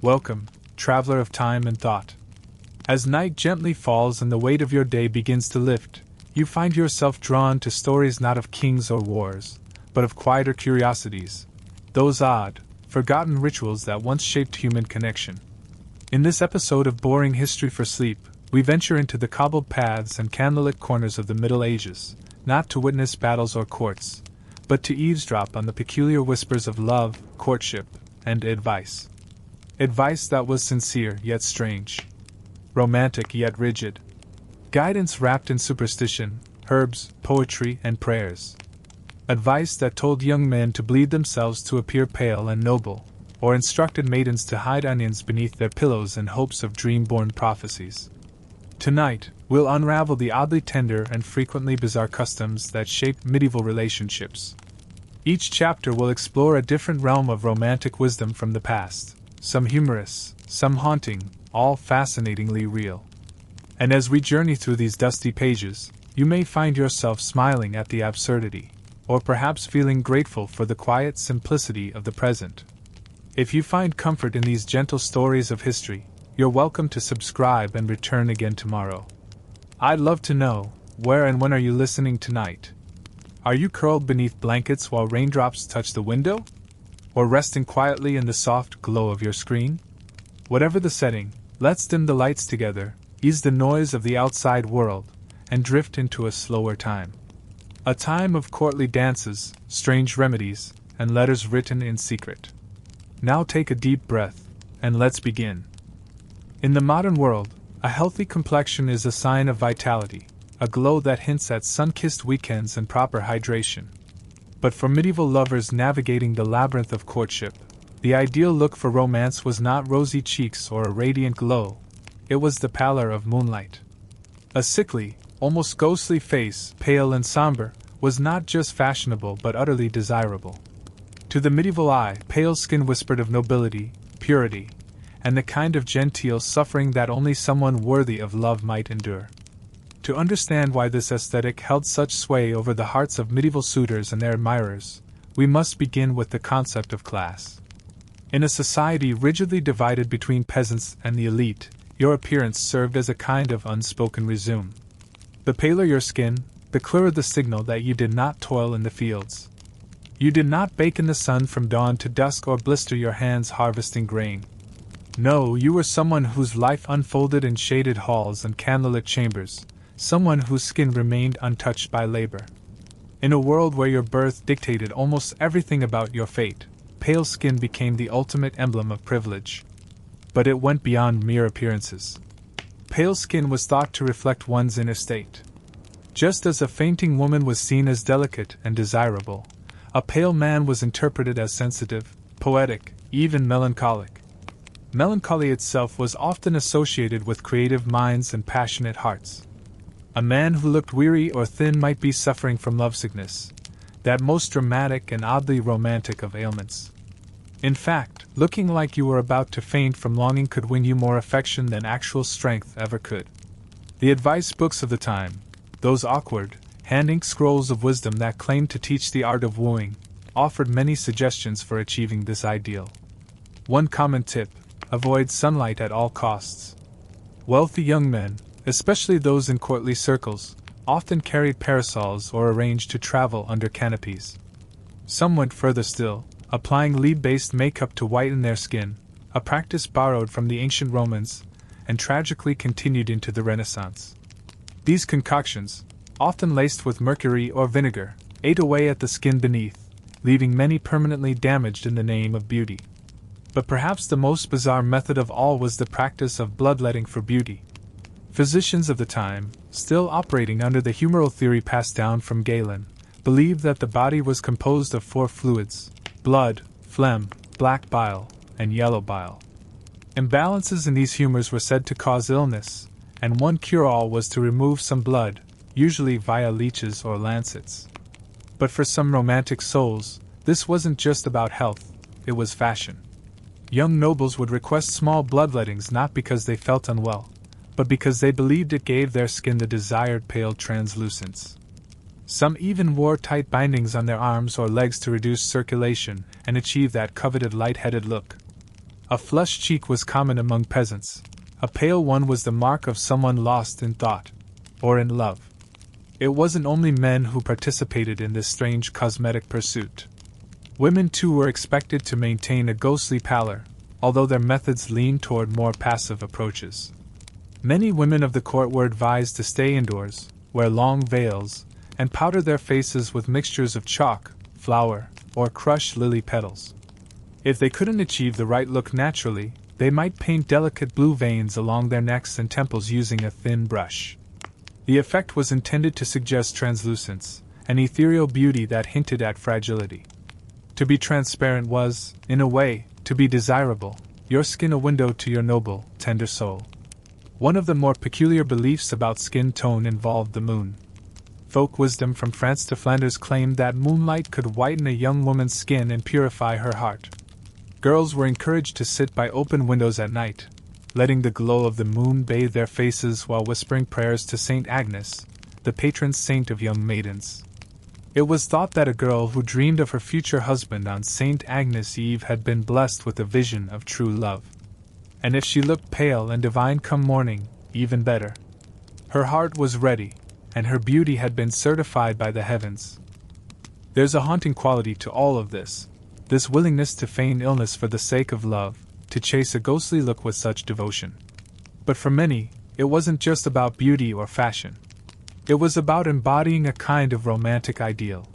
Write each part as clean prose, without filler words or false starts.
Welcome, traveler of time and thought. As night gently falls and the weight of your day begins to lift, you find yourself drawn to stories not of kings or wars, but of quieter curiosities, those odd, forgotten rituals that once shaped human connection. In this episode of Boring History for Sleep, we venture into the cobbled paths and candlelit corners of the Middle Ages, not to witness battles or courts, but to eavesdrop on the peculiar whispers of love, courtship, and advice. Advice that was sincere yet strange, romantic yet rigid. Guidance wrapped in superstition, herbs, poetry, and prayers. Advice that told young men to bleed themselves to appear pale and noble, or instructed maidens to hide onions beneath their pillows in hopes of dream-born prophecies. Tonight, we'll unravel the oddly tender and frequently bizarre customs that shaped medieval relationships. Each chapter will explore a different realm of romantic wisdom from the past, some humorous, some haunting, all fascinatingly real. And as we journey through these dusty pages, you may find yourself smiling at the absurdity, or perhaps feeling grateful for the quiet simplicity of the present. If you find comfort in these gentle stories of history, you're welcome to subscribe and return again tomorrow. I'd love to know, where and when are you listening tonight? Are you curled beneath blankets while raindrops touch the window? Or resting quietly in the soft glow of your screen? Whatever the setting, let's dim the lights together, ease the noise of the outside world, and drift into a slower time. A time of courtly dances, strange remedies, and letters written in secret. Now take a deep breath, and let's begin. In the modern world, a healthy complexion is a sign of vitality, a glow that hints at sun-kissed weekends and proper hydration. But for medieval lovers navigating the labyrinth of courtship, the ideal look for romance was not rosy cheeks or a radiant glow, it was the pallor of moonlight. A sickly, almost ghostly face, pale and somber, was not just fashionable but utterly desirable. To the medieval eye, pale skin whispered of nobility, purity, and the kind of genteel suffering that only someone worthy of love might endure. To understand why this aesthetic held such sway over the hearts of medieval suitors and their admirers, we must begin with the concept of class. In a society rigidly divided between peasants and the elite, your appearance served as a kind of unspoken resume. The paler your skin, the clearer the signal that you did not toil in the fields. You did not bake in the sun from dawn to dusk or blister your hands harvesting grain. No, you were someone whose life unfolded in shaded halls and candlelit chambers, someone whose skin remained untouched by labor. In a world where your birth dictated almost everything about your fate, pale skin became the ultimate emblem of privilege. But it went beyond mere appearances. Pale skin was thought to reflect one's inner state. Just as a fainting woman was seen as delicate and desirable, a pale man was interpreted as sensitive, poetic, even melancholic. Melancholy itself was often associated with creative minds and passionate hearts. A man who looked weary or thin might be suffering from lovesickness, that most dramatic and oddly romantic of ailments. In fact, looking like you were about to faint from longing could win you more affection than actual strength ever could. The advice books of the time, those awkward, hand-inked scrolls of wisdom that claimed to teach the art of wooing, offered many suggestions for achieving this ideal. One common tip: avoid sunlight at all costs. Wealthy young men, especially those in courtly circles, often carried parasols or arranged to travel under canopies. Some went further still, applying lead-based makeup to whiten their skin, a practice borrowed from the ancient Romans, and tragically continued into the Renaissance. These concoctions, often laced with mercury or vinegar, ate away at the skin beneath, leaving many permanently damaged in the name of beauty. But perhaps the most bizarre method of all was the practice of bloodletting for beauty. Physicians of the time, still operating under the humoral theory passed down from Galen, believed that the body was composed of 4 fluids: blood, phlegm, black bile, and yellow bile. Imbalances in these humors were said to cause illness, and one cure-all was to remove some blood, usually via leeches or lancets. But for some romantic souls, this wasn't just about health, it was fashion. Young nobles would request small bloodlettings not because they felt unwell, but because they believed it gave their skin the desired pale translucence. Some even wore tight bindings on their arms or legs to reduce circulation and achieve that coveted light-headed look. A flushed cheek was common among peasants. A pale one was the mark of someone lost in thought, or in love. It wasn't only men who participated in this strange cosmetic pursuit. Women too were expected to maintain a ghostly pallor, although their methods leaned toward more passive approaches. Many women of the court were advised to stay indoors, wear long veils, and powder their faces with mixtures of chalk, flour, or crushed lily petals. If they couldn't achieve the right look naturally, they might paint delicate blue veins along their necks and temples using a thin brush. The effect was intended to suggest translucence, an ethereal beauty that hinted at fragility. To be transparent was, in a way, to be desirable, your skin a window to your noble, tender soul. One of the more peculiar beliefs about skin tone involved the moon. Folk wisdom from France to Flanders claimed that moonlight could whiten a young woman's skin and purify her heart. Girls were encouraged to sit by open windows at night, letting the glow of the moon bathe their faces while whispering prayers to Saint Agnes, the patron saint of young maidens. It was thought that a girl who dreamed of her future husband on Saint Agnes' Eve had been blessed with a vision of true love. And if she looked pale and divine come morning, even better. Her heart was ready, and her beauty had been certified by the heavens. There's a haunting quality to all of this willingness to feign illness for the sake of love, to chase a ghostly look with such devotion. But for many, it wasn't just about beauty or fashion. It was about embodying a kind of romantic ideal.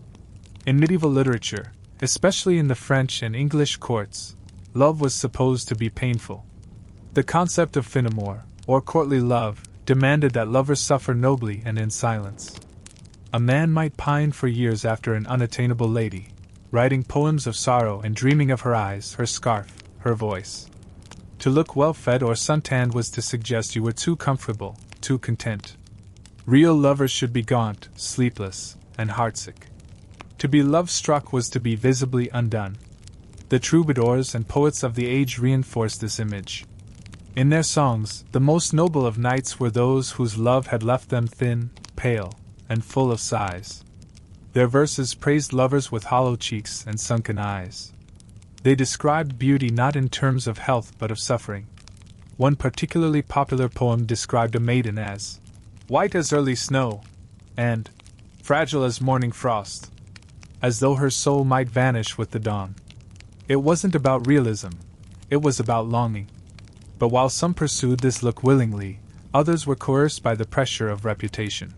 In medieval literature, especially in the French and English courts, love was supposed to be painful. The concept of fin amour, or courtly love, demanded that lovers suffer nobly and in silence. A man might pine for years after an unattainable lady, writing poems of sorrow and dreaming of her eyes, her scarf, her voice. To look well-fed or suntanned was to suggest you were too comfortable, too content. Real lovers should be gaunt, sleepless, and heartsick. To be love-struck was to be visibly undone. The troubadours and poets of the age reinforced this image. In their songs, the most noble of knights were those whose love had left them thin, pale, and full of sighs. Their verses praised lovers with hollow cheeks and sunken eyes. They described beauty not in terms of health but of suffering. One particularly popular poem described a maiden as white as early snow, and fragile as morning frost, as though her soul might vanish with the dawn. It wasn't about realism, it was about longing. But while some pursued this look willingly, others were coerced by the pressure of reputation.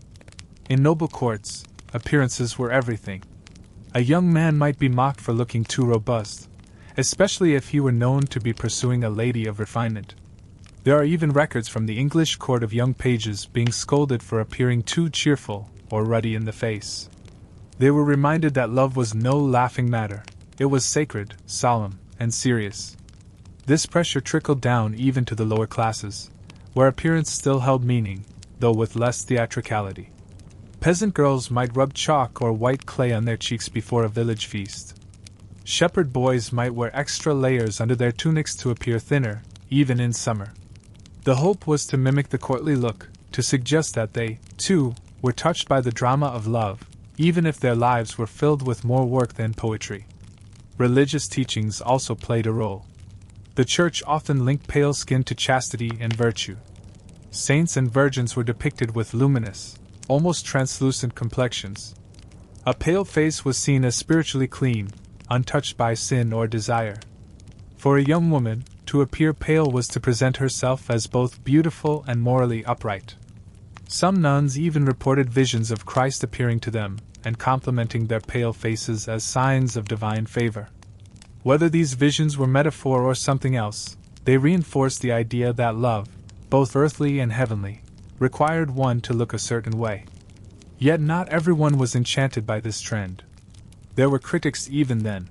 In noble courts, appearances were everything. A young man might be mocked for looking too robust, especially if he were known to be pursuing a lady of refinement. There are even records from the English court of young pages being scolded for appearing too cheerful or ruddy in the face. They were reminded that love was no laughing matter, it was sacred, solemn, and serious. This pressure trickled down even to the lower classes, where appearance still held meaning, though with less theatricality. Peasant girls might rub chalk or white clay on their cheeks before a village feast. Shepherd boys might wear extra layers under their tunics to appear thinner, even in summer. The hope was to mimic the courtly look, to suggest that they, too, were touched by the drama of love, even if their lives were filled with more work than poetry. Religious teachings also played a role. The church often linked pale skin to chastity and virtue. Saints and virgins were depicted with luminous, almost translucent complexions. A pale face was seen as spiritually clean, untouched by sin or desire. For a young woman, to appear pale was to present herself as both beautiful and morally upright. Some nuns even reported visions of Christ appearing to them, and complimenting their pale faces as signs of divine favor. Whether these visions were metaphor or something else, they reinforced the idea that love, both earthly and heavenly, required one to look a certain way. Yet not everyone was enchanted by this trend. There were critics even then.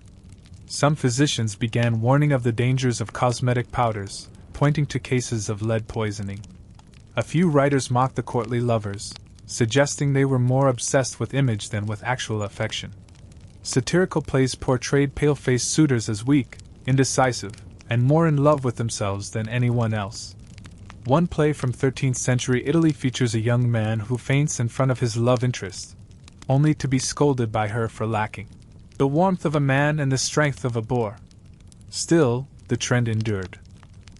Some physicians began warning of the dangers of cosmetic powders, pointing to cases of lead poisoning. A few writers mocked the courtly lovers, suggesting they were more obsessed with image than with actual affection. Satirical plays portrayed pale-faced suitors as weak, indecisive, and more in love with themselves than anyone else. One play from 13th century Italy features a young man who faints in front of his love interest, only to be scolded by her for lacking the warmth of a man and the strength of a boar. Still, the trend endured.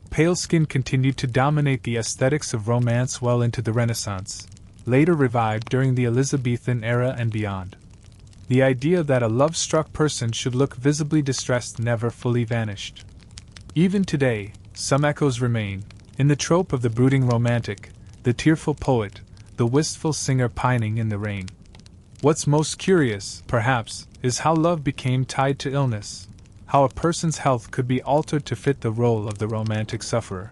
Pale skin continued to dominate the aesthetics of romance well into the Renaissance, later revived during the Elizabethan era and beyond. The idea that a love-struck person should look visibly distressed never fully vanished. Even today, some echoes remain, in the trope of the brooding romantic, the tearful poet, the wistful singer pining in the rain. What's most curious, perhaps, is how love became tied to illness, how a person's health could be altered to fit the role of the romantic sufferer.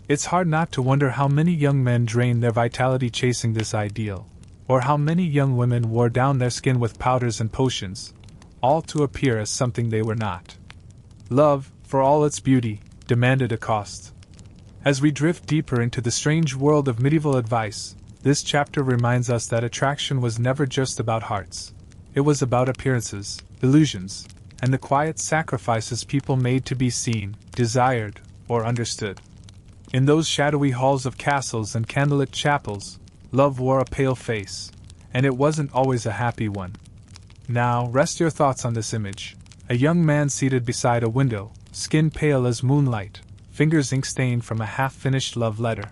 It's hard not to wonder how many young men drained their vitality chasing this ideal, or how many young women wore down their skin with powders and potions, all to appear as something they were not. Love, for all its beauty, demanded a cost. As we drift deeper into the strange world of medieval advice, this chapter reminds us that attraction was never just about hearts. It was about appearances, illusions, and the quiet sacrifices people made to be seen, desired, or understood. In those shadowy halls of castles and candlelit chapels, love wore a pale face, and it wasn't always a happy one. Now, rest your thoughts on this image. A young man seated beside a window, skin pale as moonlight, fingers ink-stained from a half-finished love letter.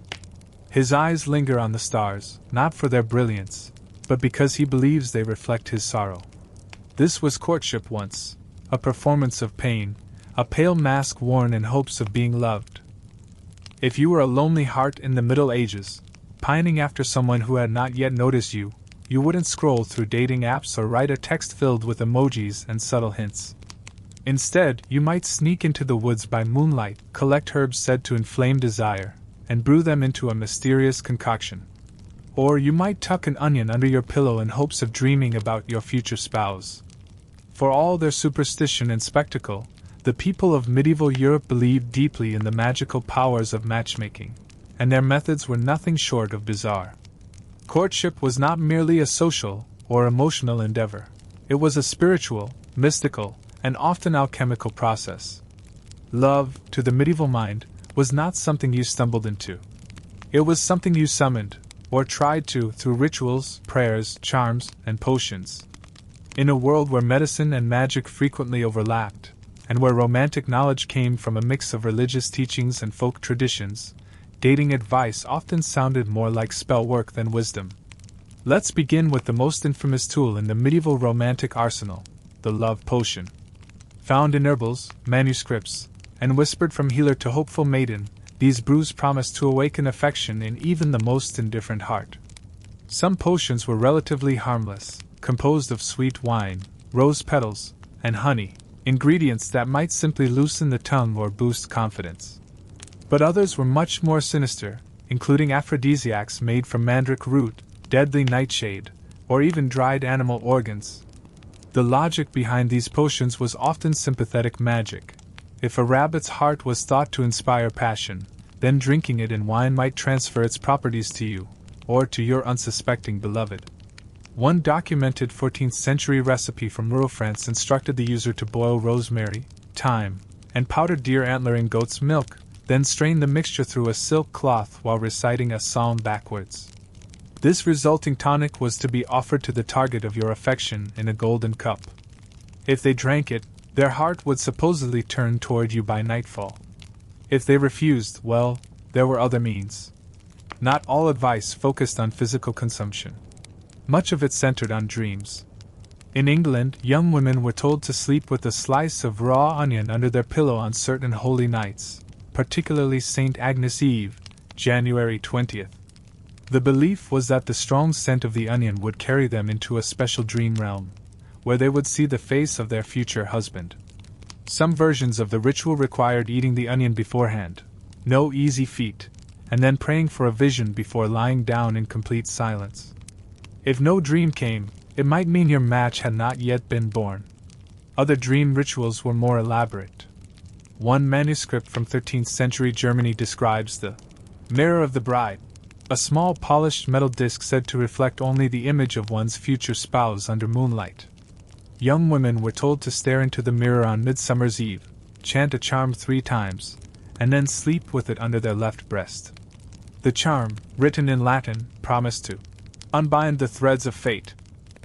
His eyes linger on the stars, not for their brilliance, but because he believes they reflect his sorrow. This was courtship once, a performance of pain, a pale mask worn in hopes of being loved. If you were a lonely heart in the Middle Ages, pining after someone who had not yet noticed you, you wouldn't scroll through dating apps or write a text filled with emojis and subtle hints. Instead, you might sneak into the woods by moonlight, collect herbs said to inflame desire, and brew them into a mysterious concoction. Or you might tuck an onion under your pillow in hopes of dreaming about your future spouse. For all their superstition and spectacle, the people of medieval Europe believed deeply in the magical powers of matchmaking, and their methods were nothing short of bizarre. Courtship was not merely a social or emotional endeavor. It was a spiritual, mystical, and often alchemical process. Love, to the medieval mind, was not something you stumbled into. It was something you summoned, or tried to, through rituals, prayers, charms, and potions. In a world where medicine and magic frequently overlapped, and where romantic knowledge came from a mix of religious teachings and folk traditions, dating advice often sounded more like spell work than wisdom. Let's begin with the most infamous tool in the medieval romantic arsenal, the love potion. Found in herbals, manuscripts, and whispered from healer to hopeful maiden, these brews promised to awaken affection in even the most indifferent heart. Some potions were relatively harmless, composed of sweet wine, rose petals, and honey, ingredients that might simply loosen the tongue or boost confidence. But others were much more sinister, including aphrodisiacs made from mandrake root, deadly nightshade, or even dried animal organs. The logic behind these potions was often sympathetic magic. If a rabbit's heart was thought to inspire passion, then drinking it in wine might transfer its properties to you, or to your unsuspecting beloved. One documented 14th century recipe from rural France instructed the user to boil rosemary, thyme, and powdered deer antler in goat's milk, then strain the mixture through a silk cloth while reciting a psalm backwards. This resulting tonic was to be offered to the target of your affection in a golden cup. If they drank it, their heart would supposedly turn toward you by nightfall. If they refused, well, there were other means. Not all advice focused on physical consumption. Much of it centered on dreams. In England, young women were told to sleep with a slice of raw onion under their pillow on certain holy nights, particularly St. Agnes Eve, January 20th. The belief was that the strong scent of the onion would carry them into a special dream realm, where they would see the face of their future husband. Some versions of the ritual required eating the onion beforehand, no easy feat, and then praying for a vision before lying down in complete silence. If no dream came, it might mean your match had not yet been born. Other dream rituals were more elaborate. One manuscript from 13th century Germany describes the mirror of the bride, a small polished metal disc said to reflect only the image of one's future spouse under moonlight. Young women were told to stare into the mirror on Midsummer's Eve, chant a charm 3 times, and then sleep with it under their left breast. The charm, written in Latin, promised to unbind the threads of fate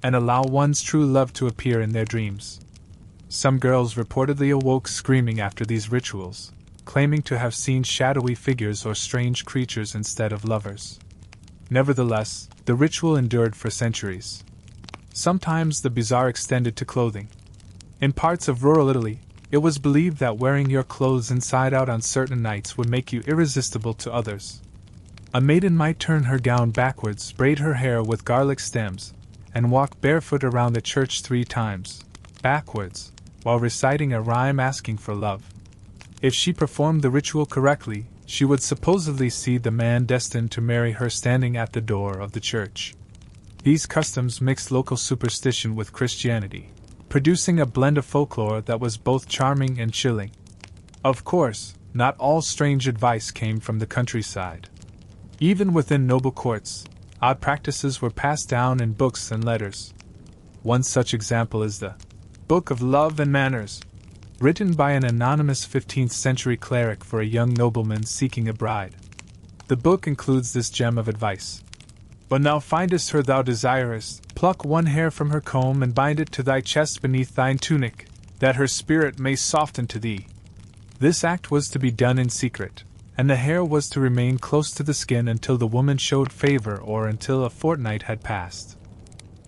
and allow one's true love to appear in their dreams. Some girls reportedly awoke screaming after these rituals, claiming to have seen shadowy figures or strange creatures instead of lovers. Nevertheless, the ritual endured for centuries. Sometimes the bizarre extended to clothing. In parts of rural Italy, it was believed that wearing your clothes inside out on certain nights would make you irresistible to others. A maiden might turn her gown backwards, braid her hair with garlic stems, and walk barefoot around the church 3 times, backwards, while reciting a rhyme asking for love. If she performed the ritual correctly, she would supposedly see the man destined to marry her standing at the door of the church. These customs mixed local superstition with Christianity, producing a blend of folklore that was both charming and chilling. Of course, not all strange advice came from the countryside. Even within noble courts, odd practices were passed down in books and letters. One such example is the Book of Love and Manners, written by an anonymous 15th-century cleric for a young nobleman seeking a bride. The book includes this gem of advice. When thou findest her thou desirest, pluck 1 hair from her comb and bind it to thy chest beneath thine tunic, that her spirit may soften to thee. This act was to be done in secret, and the hair was to remain close to the skin until the woman showed favor or until a fortnight had passed.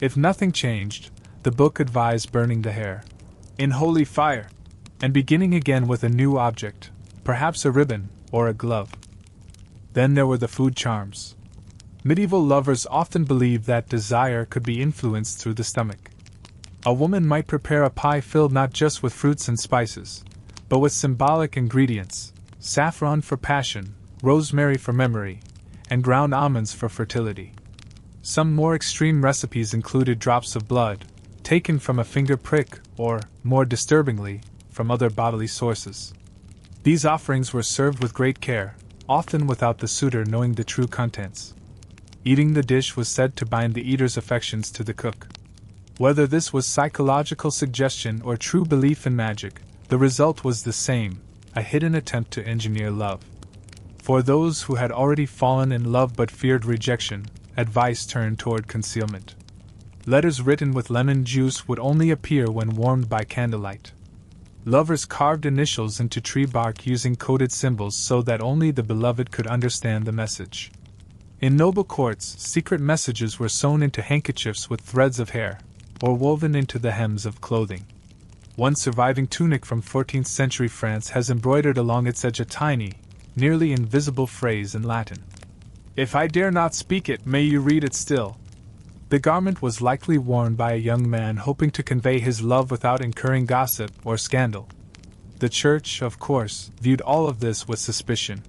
If nothing changed, the book advised burning the hair in holy fire, and beginning again with a new object, perhaps a ribbon or a glove. Then there were the food charms. Medieval lovers often believed that desire could be influenced through the stomach. A woman might prepare a pie filled not just with fruits and spices, but with symbolic ingredients: saffron for passion, rosemary for memory, and ground almonds for fertility. Some more extreme recipes included drops of blood, taken from a finger prick, or, more disturbingly, from other bodily sources. These offerings were served with great care, often without the suitor knowing the true contents. Eating the dish was said to bind the eater's affections to the cook. Whether this was psychological suggestion or true belief in magic, the result was the same: a hidden attempt to engineer love. For those who had already fallen in love but feared rejection, advice turned toward concealment. Letters written with lemon juice would only appear when warmed by candlelight. Lovers carved initials into tree bark using coded symbols so that only the beloved could understand the message. In noble courts, secret messages were sewn into handkerchiefs with threads of hair, or woven into the hems of clothing. One surviving tunic from 14th century France has embroidered along its edge a tiny, nearly invisible phrase in Latin. "If I dare not speak it, may you read it still." The garment was likely worn by a young man hoping to convey his love without incurring gossip or scandal. The Church, of course, viewed all of this with suspicion.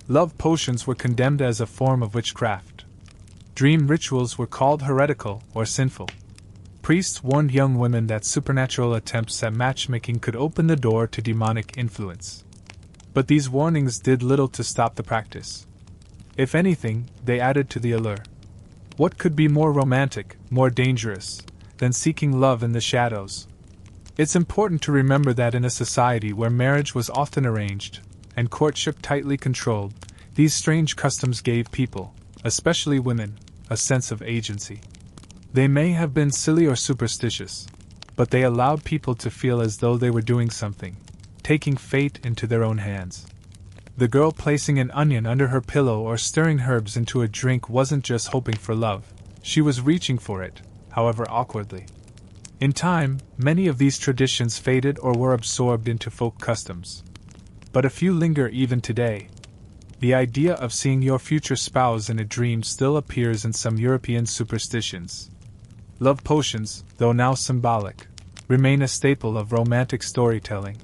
Love potions were condemned as a form of witchcraft. Dream rituals were called heretical or sinful. Priests warned young women that supernatural attempts at matchmaking could open the door to demonic influence. But these warnings did little to stop the practice. If anything, they added to the allure. What could be more romantic, more dangerous, than seeking love in the shadows? It's important to remember that in a society where marriage was often arranged, and courtship tightly controlled, these strange customs gave people, especially women, a sense of agency. They may have been silly or superstitious, but they allowed people to feel as though they were doing something, taking fate into their own hands. The girl placing an onion under her pillow or stirring herbs into a drink wasn't just hoping for love, she was reaching for it, however awkwardly. In time, many of these traditions faded or were absorbed into folk customs. But a few linger even today. The idea of seeing your future spouse in a dream still appears in some European superstitions. Love potions, though now symbolic, remain a staple of romantic storytelling.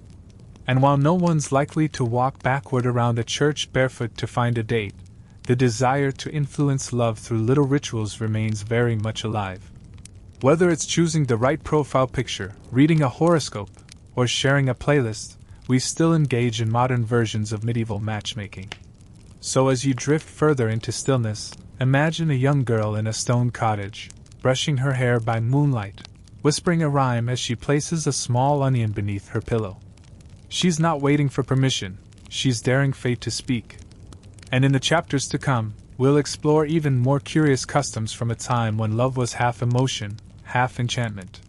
And while no one's likely to walk backward around a church barefoot to find a date, the desire to influence love through little rituals remains very much alive. Whether it's choosing the right profile picture, reading a horoscope, or sharing a playlist, we still engage in modern versions of medieval matchmaking. So as you drift further into stillness, imagine a young girl in a stone cottage, brushing her hair by moonlight, whispering a rhyme as she places a small onion beneath her pillow. She's not waiting for permission, she's daring fate to speak. And in the chapters to come, we'll explore even more curious customs from a time when love was half emotion, half enchantment.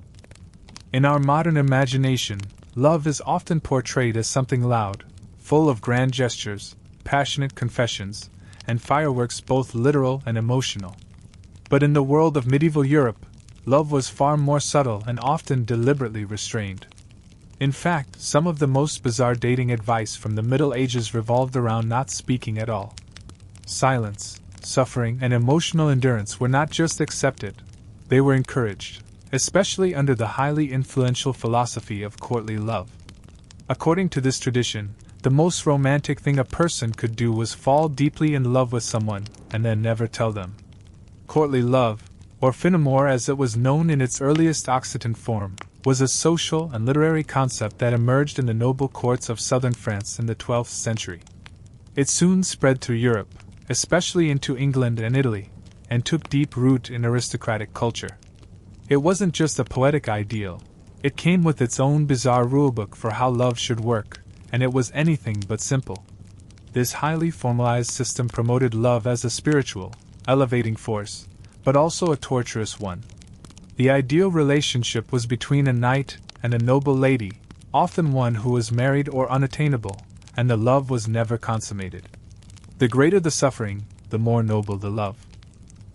In our modern imagination, love is often portrayed as something loud, full of grand gestures, passionate confessions, and fireworks both literal and emotional. But in the world of medieval Europe, love was far more subtle and often deliberately restrained. In fact, some of the most bizarre dating advice from the Middle Ages revolved around not speaking at all. Silence, suffering, and emotional endurance were not just accepted, they were encouraged, especially under the highly influential philosophy of courtly love. According to this tradition, the most romantic thing a person could do was fall deeply in love with someone and then never tell them. Courtly love, or fin amour as it was known in its earliest Occitan form, was a social and literary concept that emerged in the noble courts of southern France in the 12th century. It soon spread through Europe, especially into England and Italy, and took deep root in aristocratic culture. It wasn't just a poetic ideal, it came with its own bizarre rulebook for how love should work, and it was anything but simple. This highly formalized system promoted love as a spiritual, elevating force, but also a torturous one. The ideal relationship was between a knight and a noble lady, often one who was married or unattainable, and the love was never consummated. The greater the suffering, the more noble the love.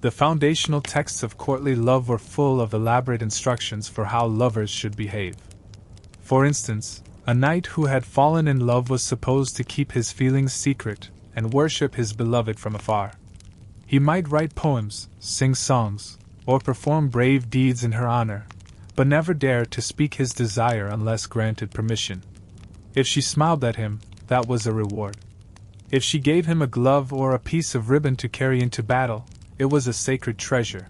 The foundational texts of courtly love were full of elaborate instructions for how lovers should behave. For instance, a knight who had fallen in love was supposed to keep his feelings secret and worship his beloved from afar. He might write poems, sing songs, or perform brave deeds in her honor, but never dare to speak his desire unless granted permission. If she smiled at him, that was a reward. If she gave him a glove or a piece of ribbon to carry into battle, it was a sacred treasure.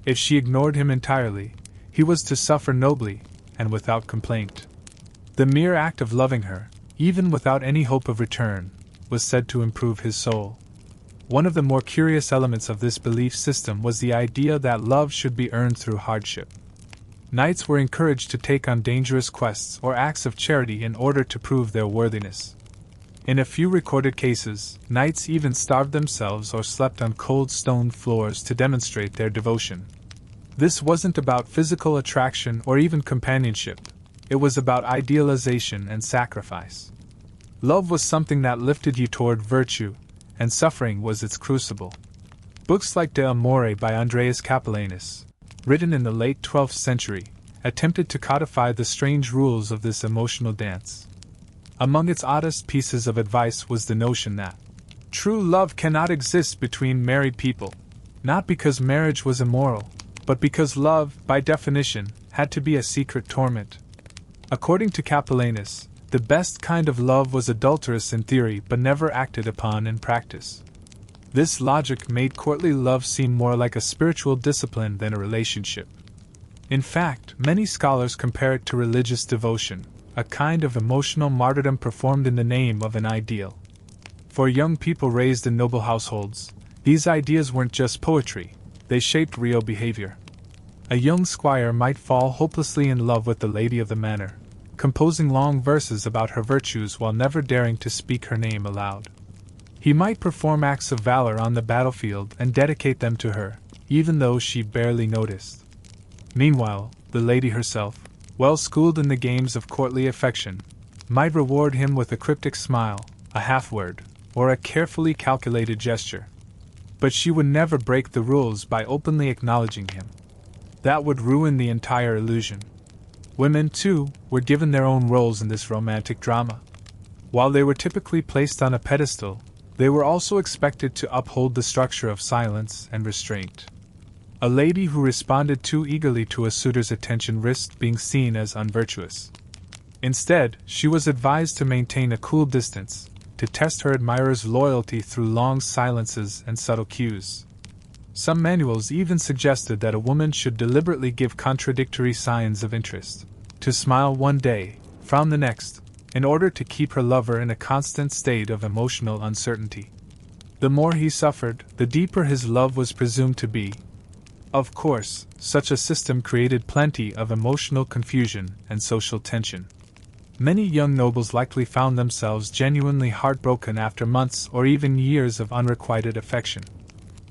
If she ignored him entirely, he was to suffer nobly and without complaint. The mere act of loving her, even without any hope of return, was said to improve his soul. One of the more curious elements of this belief system was the idea that love should be earned through hardship. Knights were encouraged to take on dangerous quests or acts of charity in order to prove their worthiness. In a few recorded cases, knights even starved themselves or slept on cold stone floors to demonstrate their devotion. This wasn't about physical attraction or even companionship, it was about idealization and sacrifice. Love was something that lifted you toward virtue, and suffering was its crucible. Books like De Amore by Andreas Capellanus, written in the late 12th century, attempted to codify the strange rules of this emotional dance. Among its oddest pieces of advice was the notion that true love cannot exist between married people, not because marriage was immoral, but because love, by definition, had to be a secret torment. According to Capellanus, the best kind of love was adulterous in theory but never acted upon in practice. This logic made courtly love seem more like a spiritual discipline than a relationship. In fact, many scholars compare it to religious devotion, a kind of emotional martyrdom performed in the name of an ideal. For young people raised in noble households, these ideas weren't just poetry, they shaped real behavior. A young squire might fall hopelessly in love with the lady of the manor, composing long verses about her virtues while never daring to speak her name aloud. He might perform acts of valor on the battlefield and dedicate them to her, even though she barely noticed. Meanwhile, the lady herself, well schooled in the games of courtly affection, might reward him with a cryptic smile, a half-word, or a carefully calculated gesture. But she would never break the rules by openly acknowledging him. That would ruin the entire illusion. Women, too, were given their own roles in this romantic drama. While they were typically placed on a pedestal, they were also expected to uphold the structure of silence and restraint. A lady who responded too eagerly to a suitor's attention risked being seen as unvirtuous. Instead, she was advised to maintain a cool distance, to test her admirer's loyalty through long silences and subtle cues. Some manuals even suggested that a woman should deliberately give contradictory signs of interest, to smile one day, frown the next, in order to keep her lover in a constant state of emotional uncertainty. The more he suffered, the deeper his love was presumed to be. Of course, such a system created plenty of emotional confusion and social tension. Many young nobles likely found themselves genuinely heartbroken after months or even years of unrequited affection.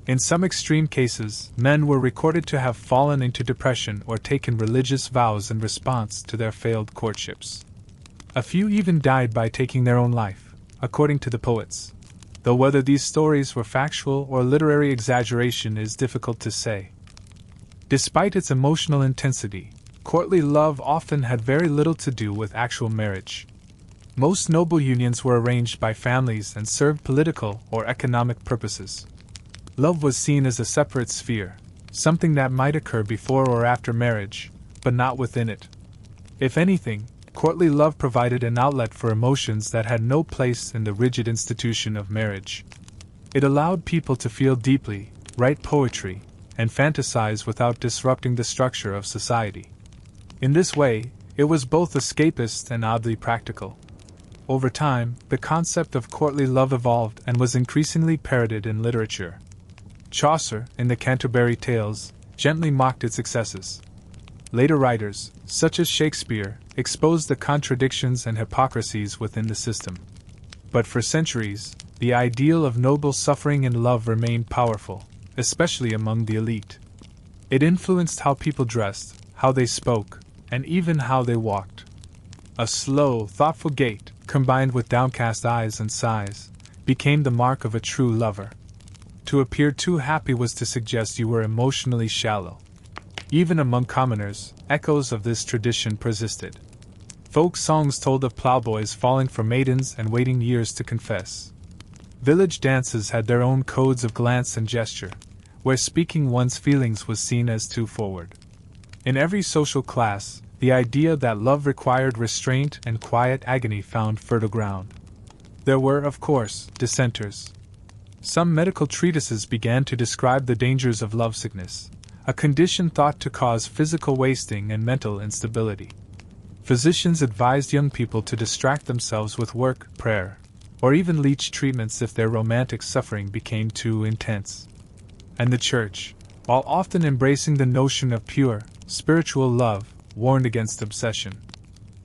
In some extreme cases, men were recorded to have fallen into depression or taken religious vows in response to their failed courtships. A few even died by taking their own life, according to the poets, though whether these stories were factual or literary exaggeration is difficult to say. Despite its emotional intensity, courtly love often had very little to do with actual marriage. Most noble unions were arranged by families and served political or economic purposes. Love was seen as a separate sphere, something that might occur before or after marriage, but not within it. If anything, courtly love provided an outlet for emotions that had no place in the rigid institution of marriage. It allowed people to feel deeply, write poetry, and fantasize without disrupting the structure of society. In this way, it was both escapist and oddly practical. Over time, the concept of courtly love evolved and was increasingly parroted in literature. Chaucer, in the Canterbury Tales, gently mocked its excesses. Later writers, such as Shakespeare, exposed the contradictions and hypocrisies within the system. But for centuries, the ideal of noble suffering in love remained powerful, especially among the elite. It influenced how people dressed, how they spoke, and even how they walked. A slow, thoughtful gait, combined with downcast eyes and sighs, became the mark of a true lover. To appear too happy was to suggest you were emotionally shallow. Even among commoners, echoes of this tradition persisted. Folk songs told of plowboys falling for maidens and waiting years to confess. Village dances had their own codes of glance and gesture, where speaking one's feelings was seen as too forward. In every social class, the idea that love required restraint and quiet agony found fertile ground. There were, of course, dissenters. Some medical treatises began to describe the dangers of lovesickness, a condition thought to cause physical wasting and mental instability. Physicians advised young people to distract themselves with work, prayer, or even leech treatments if their romantic suffering became too intense. And the Church, while often embracing the notion of pure, spiritual love, warned against obsession.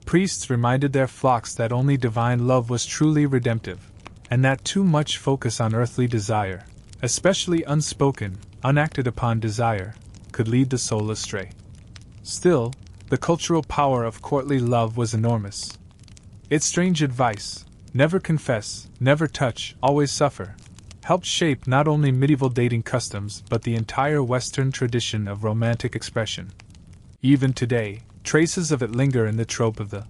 Priests reminded their flocks that only divine love was truly redemptive, and that too much focus on earthly desire, especially unspoken, unacted upon desire, could lead the soul astray. Still, the cultural power of courtly love was enormous. Its strange advice, never confess, never touch, always suffer, helped shape not only medieval dating customs but the entire Western tradition of romantic expression. Even today, traces of it linger in the trope of the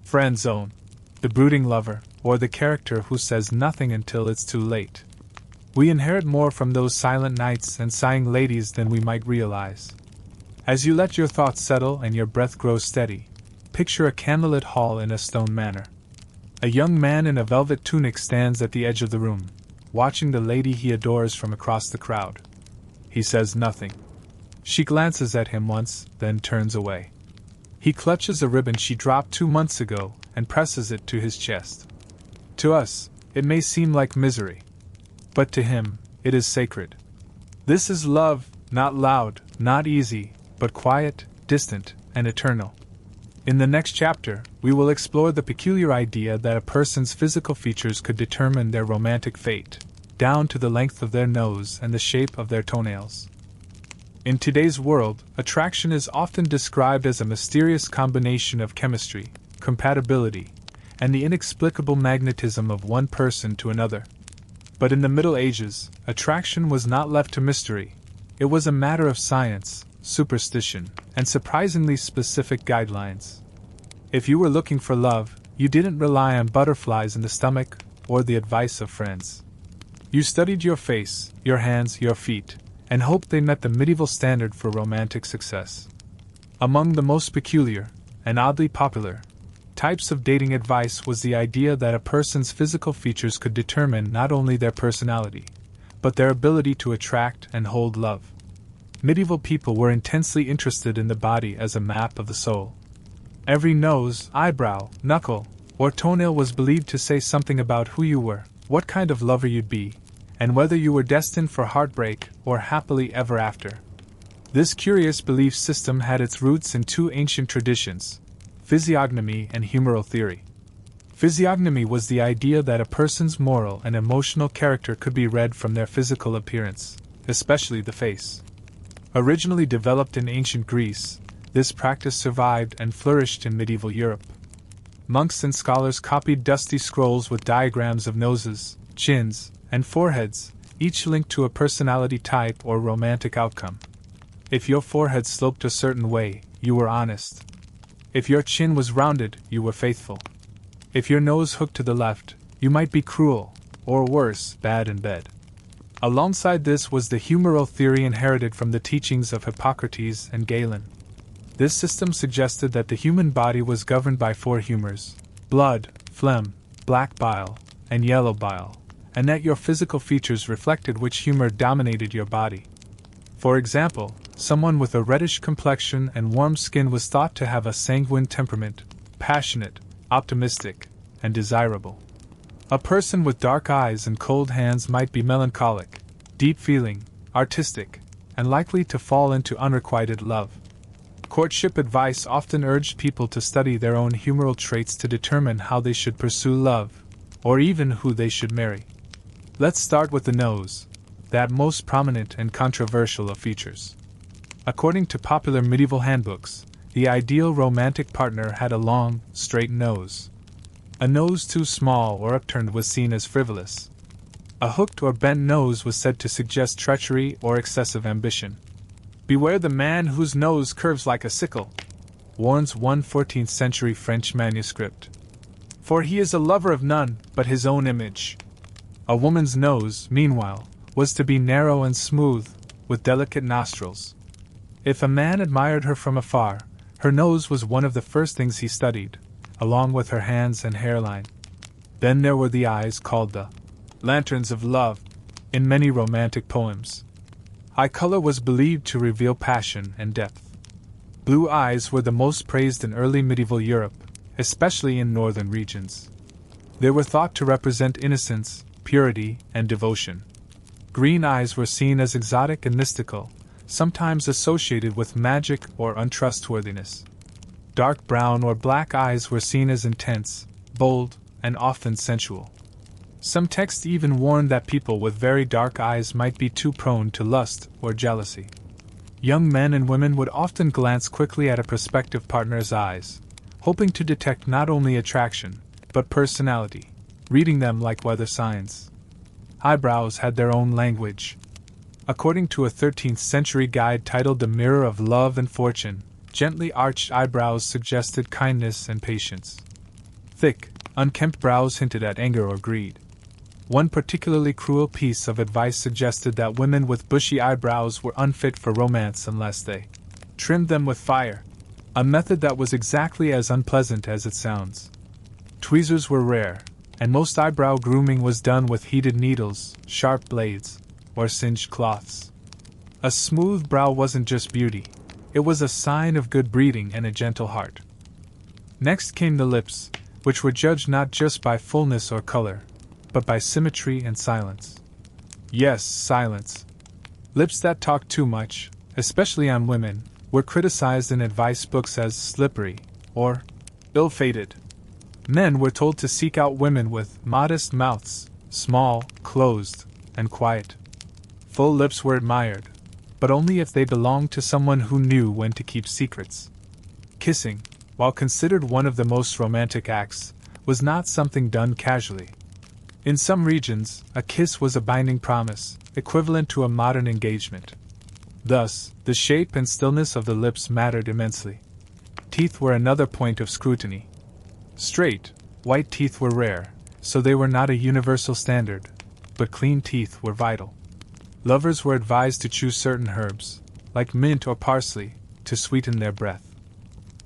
friend zone, the brooding lover, or the character who says nothing until it's too late. We inherit more from those silent nights and sighing ladies than we might realize. As you let your thoughts settle and your breath grow steady, picture a candlelit hall in a stone manor. A young man in a velvet tunic stands at the edge of the room, watching the lady he adores from across the crowd. He says nothing. She glances at him once, then turns away. He clutches a ribbon she dropped 2 months ago and presses it to his chest. To us, it may seem like misery. But to him, it is sacred. This is love, not loud, not easy, but quiet, distant, and eternal. In the next chapter, we will explore the peculiar idea that a person's physical features could determine their romantic fate, down to the length of their nose and the shape of their toenails. In today's world, attraction is often described as a mysterious combination of chemistry, compatibility, and the inexplicable magnetism of one person to another. But in the Middle Ages, attraction was not left to mystery. It was a matter of science, superstition, and surprisingly specific guidelines. If you were looking for love, you didn't rely on butterflies in the stomach or the advice of friends. You studied your face, your hands, your feet, and hoped they met the medieval standard for romantic success. Among the most peculiar, and oddly popular, types of dating advice was the idea that a person's physical features could determine not only their personality, but their ability to attract and hold love. Medieval people were intensely interested in the body as a map of the soul. Every nose, eyebrow, knuckle, or toenail was believed to say something about who you were, what kind of lover you'd be, and whether you were destined for heartbreak or happily ever after. This curious belief system had its roots in two ancient traditions: physiognomy and humoral theory. Physiognomy was the idea that a person's moral and emotional character could be read from their physical appearance. especially the face. Originally developed in ancient Greece, this practice survived and flourished in medieval Europe. Monks and scholars copied dusty scrolls with diagrams of noses, chins, and foreheads, each linked to a personality type or romantic outcome. If your forehead sloped a certain way, you were honest. If your chin was rounded, you were faithful. If your nose hooked to the left, you might be cruel, or worse, bad in bed. Alongside this was the humoral theory inherited from the teachings of Hippocrates and Galen. This system suggested that the human body was governed by four humors: blood, phlegm, black bile, and yellow bile, and that your physical features reflected which humor dominated your body. For example, someone with a reddish complexion and warm skin was thought to have a sanguine temperament, passionate, optimistic, and desirable. A person with dark eyes and cold hands might be melancholic, deep-feeling, artistic, and likely to fall into unrequited love. Courtship advice often urged people to study their own humoral traits to determine how they should pursue love, or even who they should marry. Let's start with the nose, that most prominent and controversial of features. According to popular medieval handbooks, the ideal romantic partner had a long, straight nose. A nose too small or upturned was seen as frivolous. A hooked or bent nose was said to suggest treachery or excessive ambition. "Beware the man whose nose curves like a sickle," warns one 14th century French manuscript. "For he is a lover of none but his own image." A woman's nose, meanwhile, was to be narrow and smooth, with delicate nostrils. If a man admired her from afar, her nose was one of the first things he studied, along with her hands and hairline. Then there were the eyes, called the lanterns of love in many romantic poems. Eye color was believed to reveal passion and depth. Blue eyes were the most praised in early medieval Europe, especially in northern regions. They were thought to represent innocence, purity, and devotion. Green eyes were seen as exotic and mystical, sometimes associated with magic or untrustworthiness. Dark brown or black eyes were seen as intense, bold, and often sensual. Some texts even warned that people with very dark eyes might be too prone to lust or jealousy. Young men and women would often glance quickly at a prospective partner's eyes, hoping to detect not only attraction, but personality, reading them like weather signs. Eyebrows had their own language. According to a 13th century guide titled The Mirror of Love and Fortune, gently arched eyebrows suggested kindness and patience. Thick, unkempt brows hinted at anger or greed. One particularly cruel piece of advice suggested that women with bushy eyebrows were unfit for romance unless they trimmed them with fire, a method that was exactly as unpleasant as it sounds. Tweezers were rare, and most eyebrow grooming was done with heated needles, sharp blades, or singed cloths. A smooth brow wasn't just beauty, it was a sign of good breeding and a gentle heart. Next came the lips, which were judged not just by fullness or color, but by symmetry and silence. Yes, silence. Lips that talked too much, especially on women, were criticized in advice books as slippery or ill-fated. Men were told to seek out women with modest mouths, small, closed, and quiet. Full lips were admired, but only if they belonged to someone who knew when to keep secrets. Kissing, while considered one of the most romantic acts, was not something done casually. In some regions, a kiss was a binding promise, equivalent to a modern engagement. Thus, the shape and stillness of the lips mattered immensely. Teeth were another point of scrutiny. Straight, white teeth were rare, so they were not a universal standard, but clean teeth were vital. Lovers were advised to choose certain herbs, like mint or parsley, to sweeten their breath.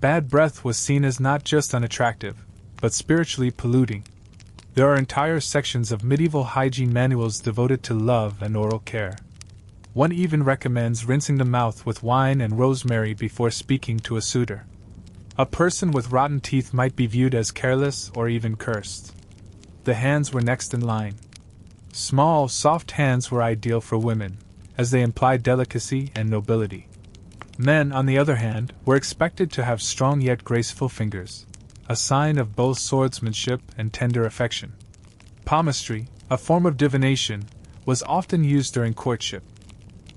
Bad breath was seen as not just unattractive, but spiritually polluting. There are entire sections of medieval hygiene manuals devoted to love and oral care. One even recommends rinsing the mouth with wine and rosemary before speaking to a suitor. A person with rotten teeth might be viewed as careless or even cursed. The hands were next in line. Small, soft hands were ideal for women, as they implied delicacy and nobility. Men, on the other hand, were expected to have strong yet graceful fingers, a sign of both swordsmanship and tender affection. Palmistry, a form of divination, was often used during courtship.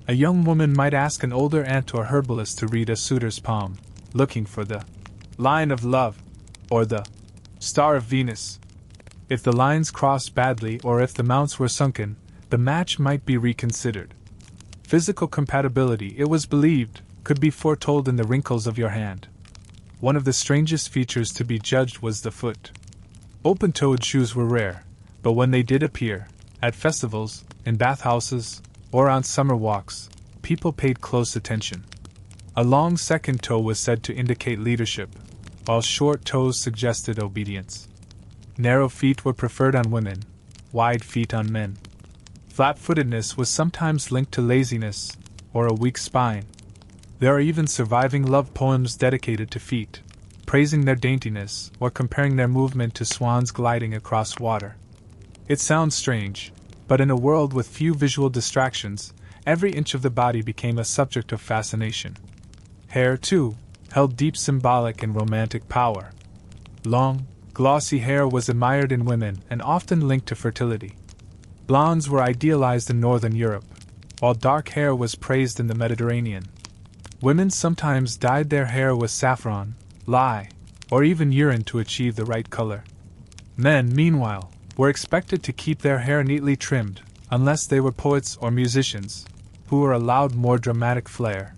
A young woman might ask an older aunt or herbalist to read a suitor's palm, looking for the line of love, or the star of Venus. If the lines crossed badly or if the mounts were sunken, the match might be reconsidered. Physical compatibility, it was believed, could be foretold in the wrinkles of your hand. One of the strangest features to be judged was the foot. Open-toed shoes were rare, but when they did appear, at festivals, in bathhouses, or on summer walks, people paid close attention. A long second toe was said to indicate leadership, while short toes suggested obedience. Narrow feet were preferred on women, wide feet on men. Flat-footedness was sometimes linked to laziness, or a weak spine. There are even surviving love poems dedicated to feet, praising their daintiness or comparing their movement to swans gliding across water. It sounds strange, but in a world with few visual distractions, every inch of the body became a subject of fascination. Hair, too, held deep symbolic and romantic power. Long, glossy hair was admired in women and often linked to fertility. Blondes were idealized in Northern Europe, while dark hair was praised in the Mediterranean. Women sometimes dyed their hair with saffron, lye, or even urine to achieve the right color. Men, meanwhile, were expected to keep their hair neatly trimmed, unless they were poets or musicians, who were allowed more dramatic flair.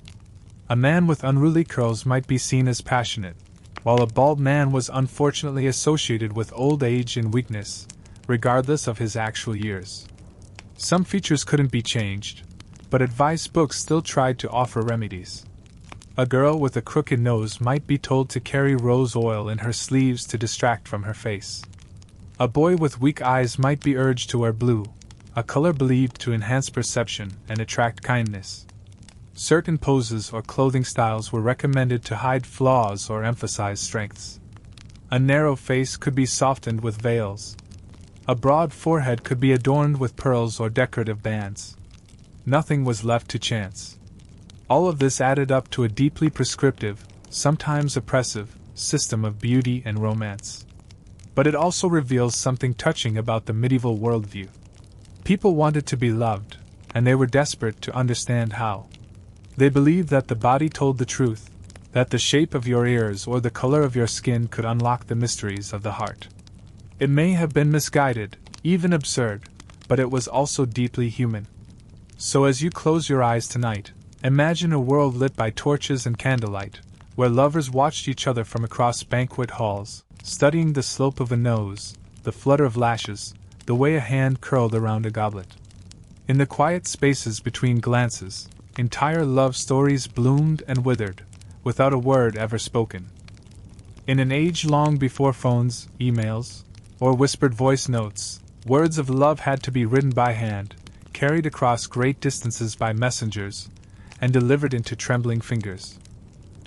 A man with unruly curls might be seen as passionate, while a bald man was unfortunately associated with old age and weakness, regardless of his actual years. Some features couldn't be changed, but advice books still tried to offer remedies. A girl with a crooked nose might be told to carry rose oil in her sleeves to distract from her face. A boy with weak eyes might be urged to wear blue, a color believed to enhance perception and attract kindness. Certain poses or clothing styles were recommended to hide flaws or emphasize strengths. A narrow face could be softened with veils. A broad forehead could be adorned with pearls or decorative bands. Nothing was left to chance. All of this added up to a deeply prescriptive, sometimes oppressive, system of beauty and romance. But it also reveals something touching about the medieval worldview. People wanted to be loved, and they were desperate to understand how. They believed that the body told the truth, that the shape of your ears or the color of your skin could unlock the mysteries of the heart. It may have been misguided, even absurd, but it was also deeply human. So as you close your eyes tonight, imagine a world lit by torches and candlelight, where lovers watched each other from across banquet halls, studying the slope of a nose, the flutter of lashes, the way a hand curled around a goblet. In the quiet spaces between glances, entire love stories bloomed and withered, without a word ever spoken. In an age long before phones, emails, or whispered voice notes, words of love had to be written by hand, carried across great distances by messengers, and delivered into trembling fingers.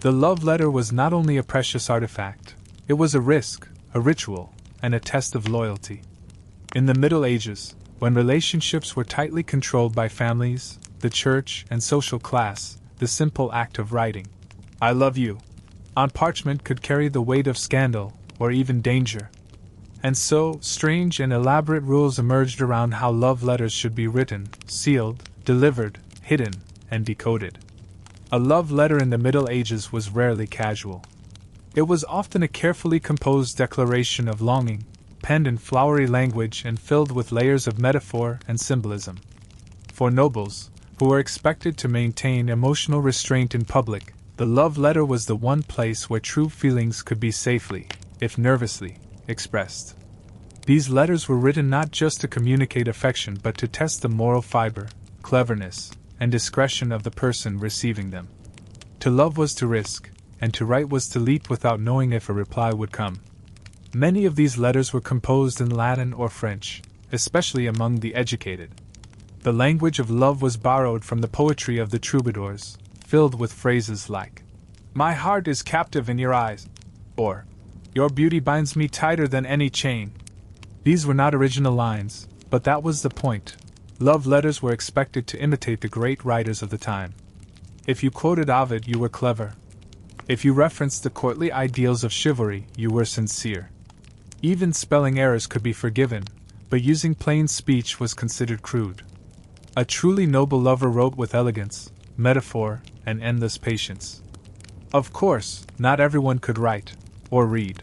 The love letter was not only a precious artifact, it was a risk, a ritual, and a test of loyalty. In the Middle Ages, when relationships were tightly controlled by families, the church, and social class, the simple act of writing, "I love you," on parchment could carry the weight of scandal, or even danger. And so, strange and elaborate rules emerged around how love letters should be written, sealed, delivered, hidden, and decoded. A love letter in the Middle Ages was rarely casual. It was often a carefully composed declaration of longing, penned in flowery language and filled with layers of metaphor and symbolism. For nobles, who were expected to maintain emotional restraint in public, the love letter was the one place where true feelings could be safely, if nervously, expressed. These letters were written not just to communicate affection but to test the moral fiber, cleverness, and discretion of the person receiving them. To love was to risk, and to write was to leap without knowing if a reply would come. Many of these letters were composed in Latin or French, especially among the educated. The language of love was borrowed from the poetry of the troubadours, filled with phrases like, "My heart is captive in your eyes," or, "Your beauty binds me tighter than any chain." These were not original lines, but that was the point. Love letters were expected to imitate the great writers of the time. If you quoted Ovid, you were clever. If you referenced the courtly ideals of chivalry, you were sincere. Even spelling errors could be forgiven, but using plain speech was considered crude. A truly noble lover wrote with elegance, metaphor, and endless patience. Of course, not everyone could write or read.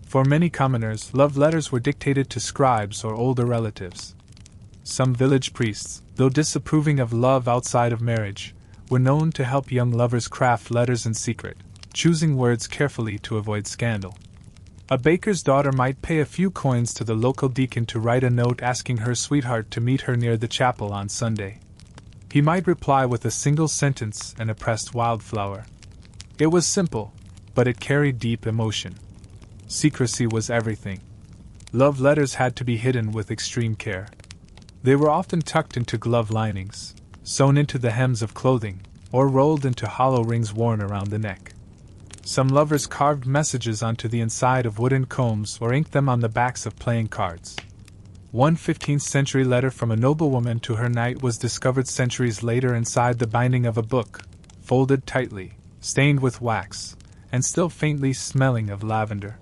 For many commoners, love letters were dictated to scribes or older relatives. Some village priests, though disapproving of love outside of marriage, were known to help young lovers craft letters in secret, choosing words carefully to avoid scandal. A baker's daughter might pay a few coins to the local deacon to write a note asking her sweetheart to meet her near the chapel on Sunday. He might reply with a single sentence and a pressed wildflower. It was simple, but it carried deep emotion. Secrecy was everything. Love letters had to be hidden with extreme care. They were often tucked into glove linings, sewn into the hems of clothing, or rolled into hollow rings worn around the neck. Some lovers carved messages onto the inside of wooden combs or inked them on the backs of playing cards. One 15th-century letter from a noblewoman to her knight was discovered centuries later inside the binding of a book, folded tightly, stained with wax, and still faintly smelling of lavender.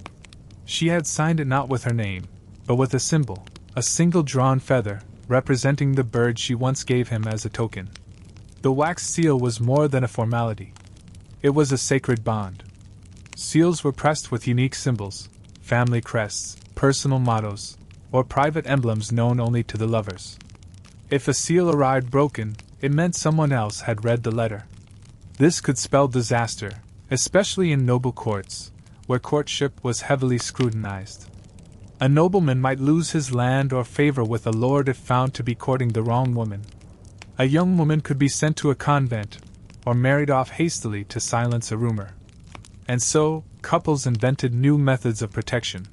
She had signed it not with her name, but with a symbol, a single drawn feather, representing the bird she once gave him as a token. The wax seal was more than a formality. It was a sacred bond. Seals were pressed with unique symbols, family crests, personal mottos, or private emblems known only to the lovers. If a seal arrived broken, it meant someone else had read the letter. This could spell disaster, especially in noble courts, where courtship was heavily scrutinized. A nobleman might lose his land or favor with a lord if found to be courting the wrong woman. A young woman could be sent to a convent, or married off hastily to silence a rumor. And so, couples invented new methods of protection.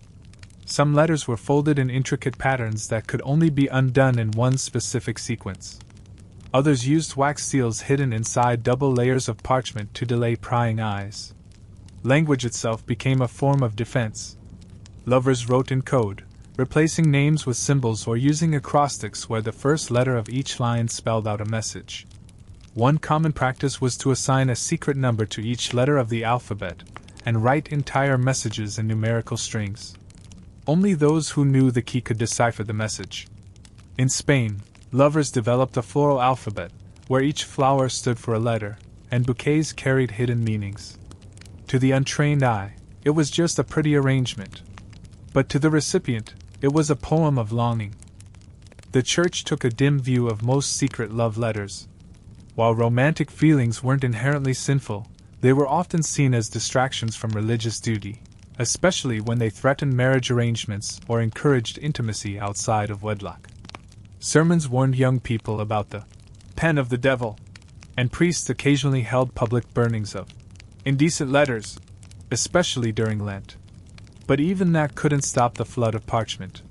Some letters were folded in intricate patterns that could only be undone in one specific sequence. Others used wax seals hidden inside double layers of parchment to delay prying eyes. Language itself became a form of defense. Lovers wrote in code, replacing names with symbols or using acrostics where the first letter of each line spelled out a message. One common practice was to assign a secret number to each letter of the alphabet, and write entire messages in numerical strings. Only those who knew the key could decipher the message. In Spain, lovers developed a floral alphabet, where each flower stood for a letter, and bouquets carried hidden meanings. To the untrained eye, it was just a pretty arrangement. But to the recipient, it was a poem of longing. The church took a dim view of most secret love letters. While romantic feelings weren't inherently sinful, they were often seen as distractions from religious duty, especially when they threatened marriage arrangements or encouraged intimacy outside of wedlock. Sermons warned young people about the pen of the devil, and priests occasionally held public burnings of indecent letters, especially during Lent. But even that couldn't stop the flood of parchment.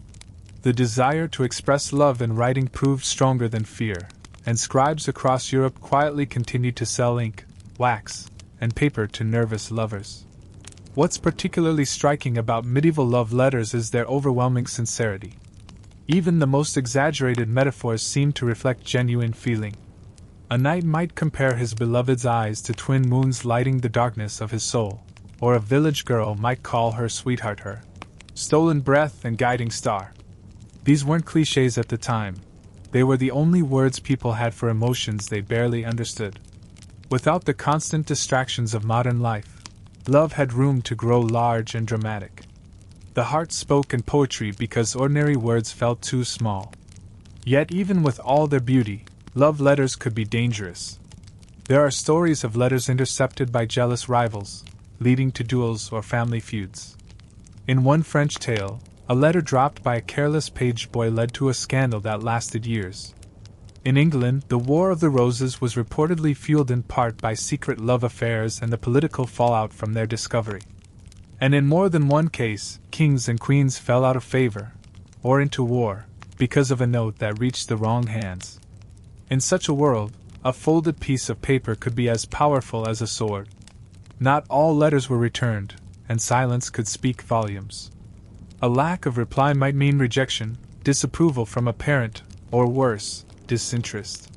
The desire to express love in writing proved stronger than fear, and scribes across Europe quietly continued to sell ink, wax, and paper to nervous lovers. What's particularly striking about medieval love letters is their overwhelming sincerity. Even the most exaggerated metaphors seem to reflect genuine feeling. A knight might compare his beloved's eyes to twin moons lighting the darkness of his soul, or a village girl might call her sweetheart her stolen breath and guiding star. These weren't clichés at the time. They were the only words people had for emotions they barely understood. Without the constant distractions of modern life, love had room to grow large and dramatic. The heart spoke in poetry because ordinary words felt too small. Yet even with all their beauty, love letters could be dangerous. There are stories of letters intercepted by jealous rivals, leading to duels or family feuds. In one French tale, a letter dropped by a careless page boy led to a scandal that lasted years. In England, the War of the Roses was reportedly fueled in part by secret love affairs and the political fallout from their discovery. And in more than one case, kings and queens fell out of favor, or into war, because of a note that reached the wrong hands. In such a world, a folded piece of paper could be as powerful as a sword. Not all letters were returned, and silence could speak volumes. A lack of reply might mean rejection, disapproval from a parent, or worse, disinterest.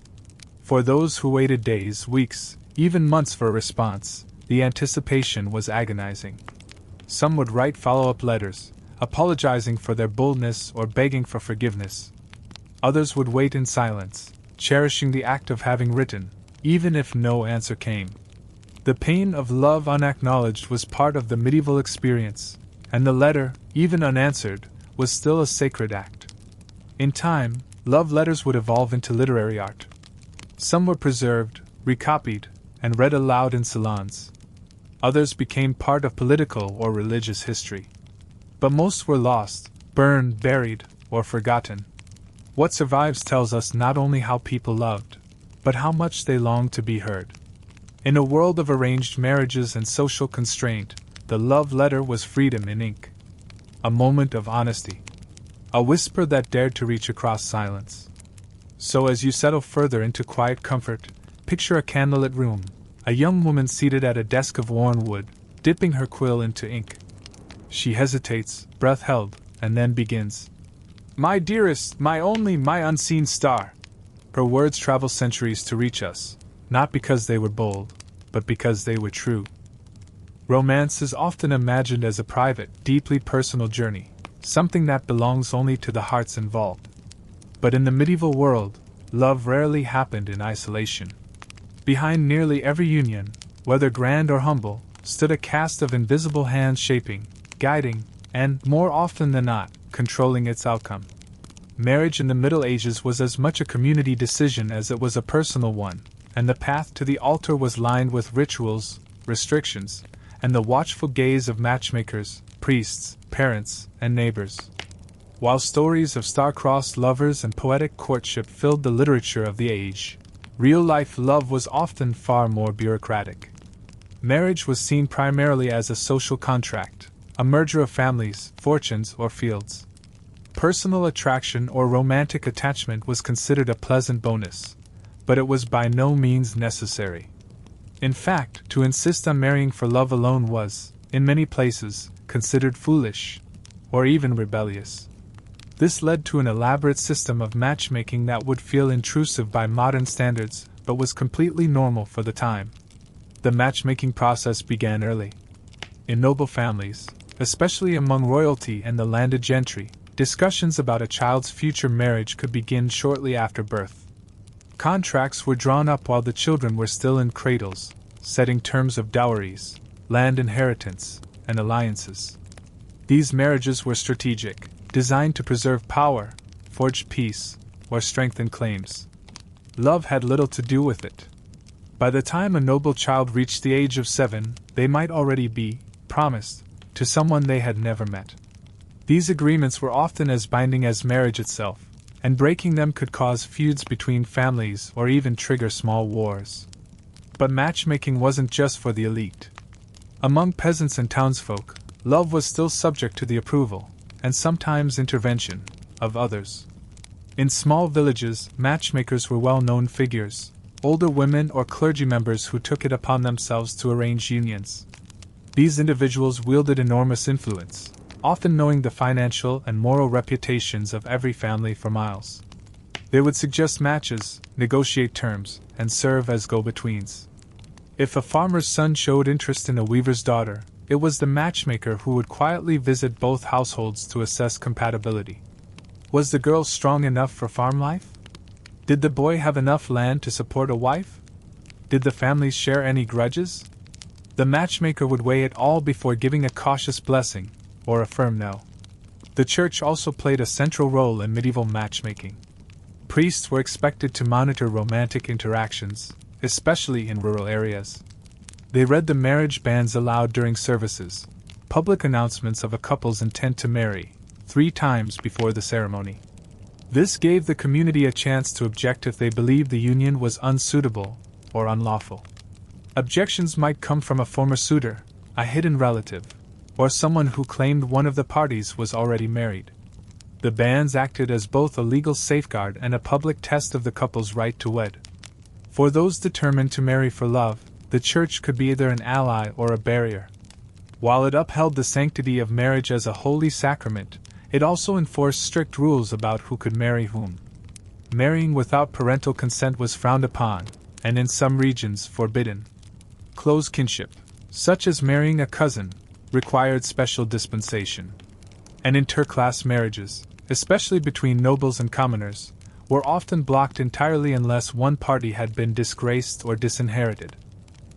For those who waited days, weeks, even months for a response, the anticipation was agonizing. Some would write follow-up letters, apologizing for their boldness or begging for forgiveness. Others would wait in silence, cherishing the act of having written, even if no answer came. The pain of love unacknowledged was part of the medieval experience, and the letter, even unanswered, was still a sacred act. In time, love letters would evolve into literary art. Some were preserved, recopied, and read aloud in salons. Others became part of political or religious history. But most were lost, burned, buried, or forgotten. What survives tells us not only how people loved, but how much they longed to be heard. In a world of arranged marriages and social constraint, the love letter was freedom in ink. A moment of honesty. A whisper that dared to reach across silence. So as you settle further into quiet comfort, picture a candlelit room, a young woman seated at a desk of worn wood, dipping her quill into ink. She hesitates, breath held, and then begins. "My dearest, my only, my unseen star." Her words travel centuries to reach us, not because they were bold, but because they were true. Romance is often imagined as a private, deeply personal journey, something that belongs only to the hearts involved. But in the medieval world, love rarely happened in isolation. Behind nearly every union, whether grand or humble, stood a cast of invisible hands shaping, guiding, and, more often than not, controlling its outcome. Marriage in the Middle Ages was as much a community decision as it was a personal one, and the path to the altar was lined with rituals, restrictions, and the watchful gaze of matchmakers, priests, parents, and neighbors. While stories of star-crossed lovers and poetic courtship filled the literature of the age, real-life love was often far more bureaucratic. Marriage was seen primarily as a social contract, a merger of families, fortunes, or fields. Personal attraction or romantic attachment was considered a pleasant bonus, but it was by no means necessary. In fact, to insist on marrying for love alone was, in many places, considered foolish, or even rebellious. This led to an elaborate system of matchmaking that would feel intrusive by modern standards, but was completely normal for the time. The matchmaking process began early. In noble families, especially among royalty and the landed gentry, discussions about a child's future marriage could begin shortly after birth. Contracts were drawn up while the children were still in cradles, setting terms of dowries, land inheritance, and alliances. These marriages were strategic, designed to preserve power, forge peace, or strengthen claims. Love had little to do with it. By the time a noble child reached the age of 7, they might already be promised to someone they had never met. These agreements were often as binding as marriage itself, and breaking them could cause feuds between families or even trigger small wars. But matchmaking wasn't just for the elite. Among peasants and townsfolk, love was still subject to the approval, and sometimes intervention, of others. In small villages, matchmakers were well-known figures, older women or clergy members who took it upon themselves to arrange unions. These individuals wielded enormous influence, often knowing the financial and moral reputations of every family for miles. They would suggest matches, negotiate terms, and serve as go-betweens. If a farmer's son showed interest in a weaver's daughter, it was the matchmaker who would quietly visit both households to assess compatibility. Was the girl strong enough for farm life? Did the boy have enough land to support a wife? Did the families share any grudges? The matchmaker would weigh it all before giving a cautious blessing, or a firm no. The church also played a central role in medieval matchmaking. Priests were expected to monitor romantic interactions, especially in rural areas. They read the marriage bans aloud during services, public announcements of a couple's intent to marry, 3 times before the ceremony. This gave the community a chance to object if they believed the union was unsuitable or unlawful. Objections might come from a former suitor, a hidden relative, or someone who claimed one of the parties was already married. The bans acted as both a legal safeguard and a public test of the couple's right to wed. For those determined to marry for love, the church could be either an ally or a barrier. While it upheld the sanctity of marriage as a holy sacrament, it also enforced strict rules about who could marry whom. Marrying without parental consent was frowned upon, and in some regions forbidden. Close kinship, such as marrying a cousin, required special dispensation. And interclass marriages, especially between nobles and commoners, were often blocked entirely unless one party had been disgraced or disinherited.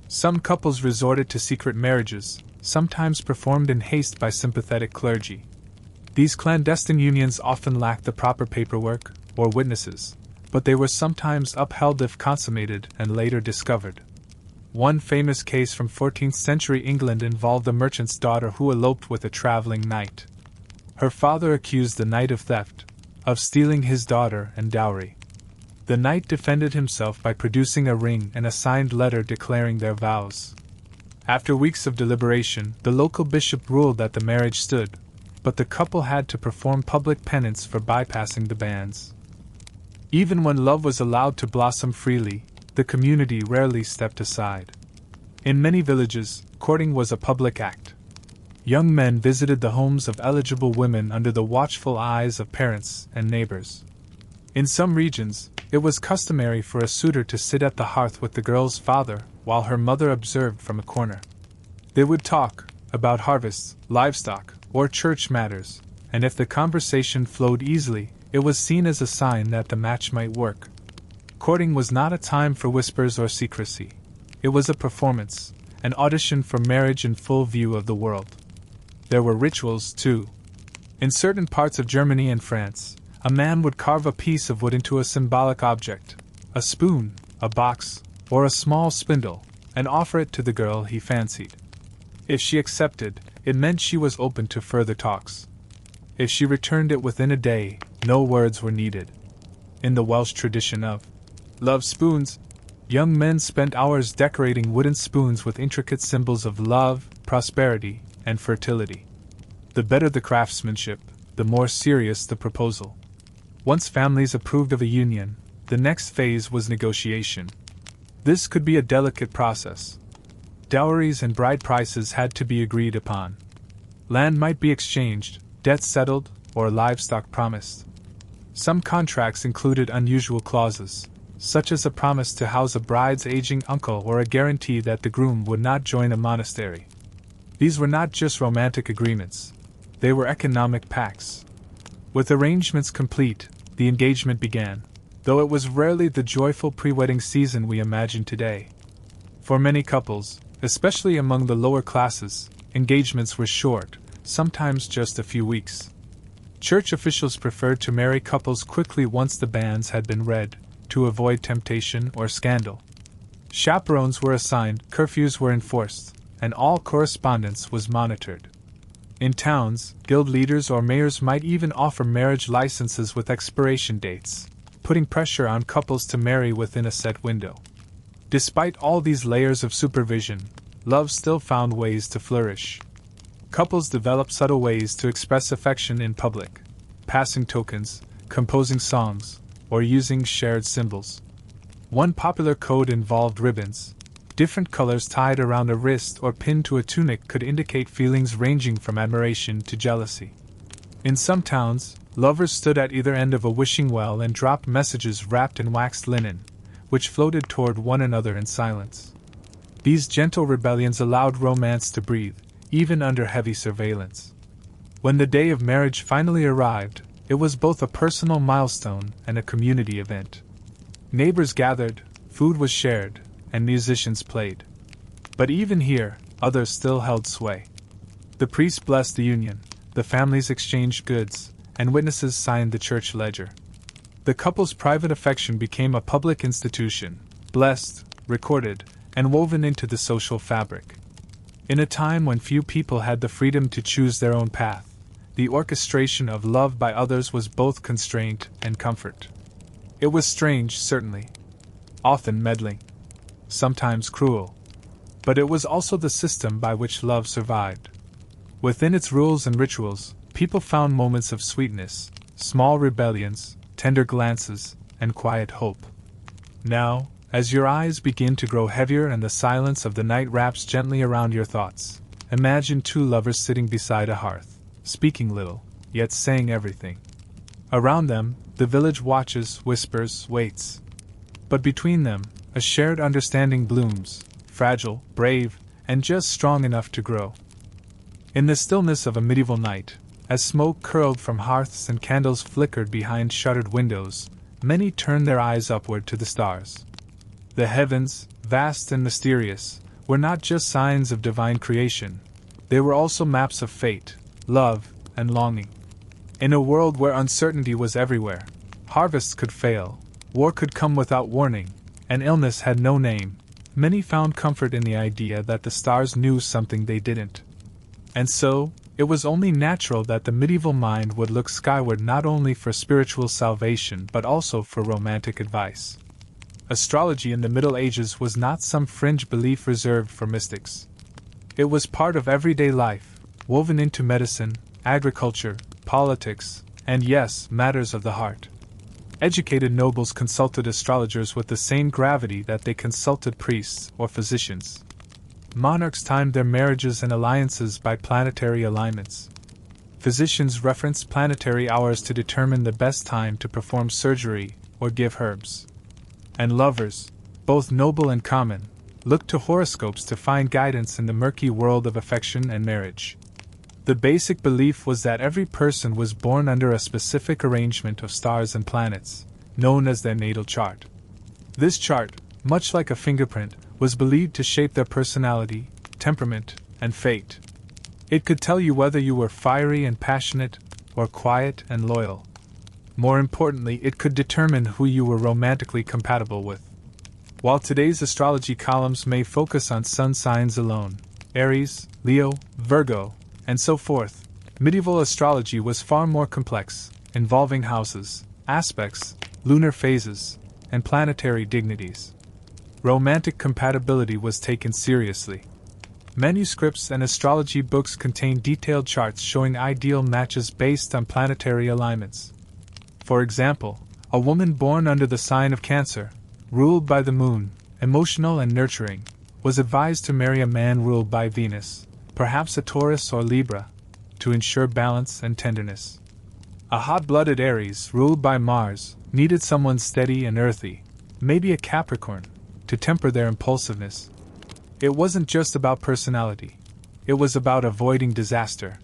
Some couples resorted to secret marriages, sometimes performed in haste by sympathetic clergy. These clandestine unions often lacked the proper paperwork or witnesses, but they were sometimes upheld if consummated and later discovered. One famous case from 14th century England involved a merchant's daughter who eloped with a traveling knight. Her father accused the knight of theft, of stealing his daughter and dowry. The knight defended himself by producing a ring and a signed letter declaring their vows. After weeks of deliberation, the local bishop ruled that the marriage stood, but the couple had to perform public penance for bypassing the bans. Even when love was allowed to blossom freely, the community rarely stepped aside. In many villages, courting was a public act. Young men visited the homes of eligible women under the watchful eyes of parents and neighbors. In some regions, it was customary for a suitor to sit at the hearth with the girl's father while her mother observed from a corner. They would talk about harvests, livestock, or church matters, and if the conversation flowed easily, it was seen as a sign that the match might work. Courting was not a time for whispers or secrecy. It was a performance, an audition for marriage in full view of the world. There were rituals, too. In certain parts of Germany and France, a man would carve a piece of wood into a symbolic object, a spoon, a box, or a small spindle, and offer it to the girl he fancied. If she accepted, it meant she was open to further talks. If she returned it within a day, no words were needed. In the Welsh tradition of love spoons, young men spent hours decorating wooden spoons with intricate symbols of love, prosperity, and fertility. The better the craftsmanship, the more serious the proposal. Once families approved of a union, the next phase was negotiation. This could be a delicate process. Dowries and bride prices had to be agreed upon. Land might be exchanged, debts settled, or livestock promised. Some contracts included unusual clauses, such as a promise to house a bride's aging uncle or a guarantee that the groom would not join a monastery. These were not just romantic agreements, they were economic pacts. With arrangements complete, the engagement began, though it was rarely the joyful pre-wedding season we imagine today. For many couples, especially among the lower classes, engagements were short, sometimes just a few weeks. Church officials preferred to marry couples quickly once the bans had been read, to avoid temptation or scandal. Chaperones were assigned, curfews were enforced, and all correspondence was monitored. In towns, guild leaders or mayors might even offer marriage licenses with expiration dates, putting pressure on couples to marry within a set window. Despite all these layers of supervision, love still found ways to flourish. Couples developed subtle ways to express affection in public, passing tokens, composing songs, or using shared symbols. One popular code involved ribbons. Different colors tied around a wrist or pinned to a tunic could indicate feelings ranging from admiration to jealousy. In some towns, lovers stood at either end of a wishing well and dropped messages wrapped in waxed linen, which floated toward one another in silence. These gentle rebellions allowed romance to breathe, even under heavy surveillance. When the day of marriage finally arrived, it was both a personal milestone and a community event. Neighbors gathered, food was shared, and musicians played. But even here, others still held sway. The priest blessed the union, the families exchanged goods, and witnesses signed the church ledger. The couple's private affection became a public institution, blessed, recorded, and woven into the social fabric. In a time when few people had the freedom to choose their own path, the orchestration of love by others was both constraint and comfort. It was strange, certainly, often meddling, sometimes cruel, but it was also the system by which love survived. Within its rules and rituals, people found moments of sweetness, small rebellions, tender glances, and quiet hope. Now, as your eyes begin to grow heavier and the silence of the night wraps gently around your thoughts, imagine two lovers sitting beside a hearth, speaking little, yet saying everything. Around them, the village watches, whispers, waits. But between them, a shared understanding blooms, fragile, brave, and just strong enough to grow. In the stillness of a medieval night, as smoke curled from hearths and candles flickered behind shuttered windows, many turned their eyes upward to the stars. The heavens, vast and mysterious, were not just signs of divine creation, they were also maps of fate, love, and longing. In a world where uncertainty was everywhere, harvests could fail, war could come without warning, and illness had no name, many found comfort in the idea that the stars knew something they didn't. And so, it was only natural that the medieval mind would look skyward not only for spiritual salvation but also for romantic advice. Astrology in the Middle Ages was not some fringe belief reserved for mystics. It was part of everyday life, woven into medicine, agriculture, politics, and yes, matters of the heart. Educated nobles consulted astrologers with the same gravity that they consulted priests or physicians. Monarchs timed their marriages and alliances by planetary alignments. Physicians referenced planetary hours to determine the best time to perform surgery or give herbs. And lovers, both noble and common, looked to horoscopes to find guidance in the murky world of affection and marriage. The basic belief was that every person was born under a specific arrangement of stars and planets, known as their natal chart. This chart, much like a fingerprint, was believed to shape their personality, temperament, and fate. It could tell you whether you were fiery and passionate, or quiet and loyal. More importantly, it could determine who you were romantically compatible with. While today's astrology columns may focus on sun signs alone, Aries, Leo, Virgo, and so forth, medieval astrology was far more complex, involving houses, aspects, lunar phases, and planetary dignities. Romantic compatibility was taken seriously. Manuscripts and astrology books contain detailed charts showing ideal matches based on planetary alignments. For example, a woman born under the sign of Cancer, ruled by the moon, emotional and nurturing, was advised to marry a man ruled by Venus, perhaps a Taurus or Libra, to ensure balance and tenderness. A hot-blooded Aries, ruled by Mars, needed someone steady and earthy, maybe a Capricorn, to temper their impulsiveness. It wasn't just about personality. It was about avoiding disaster.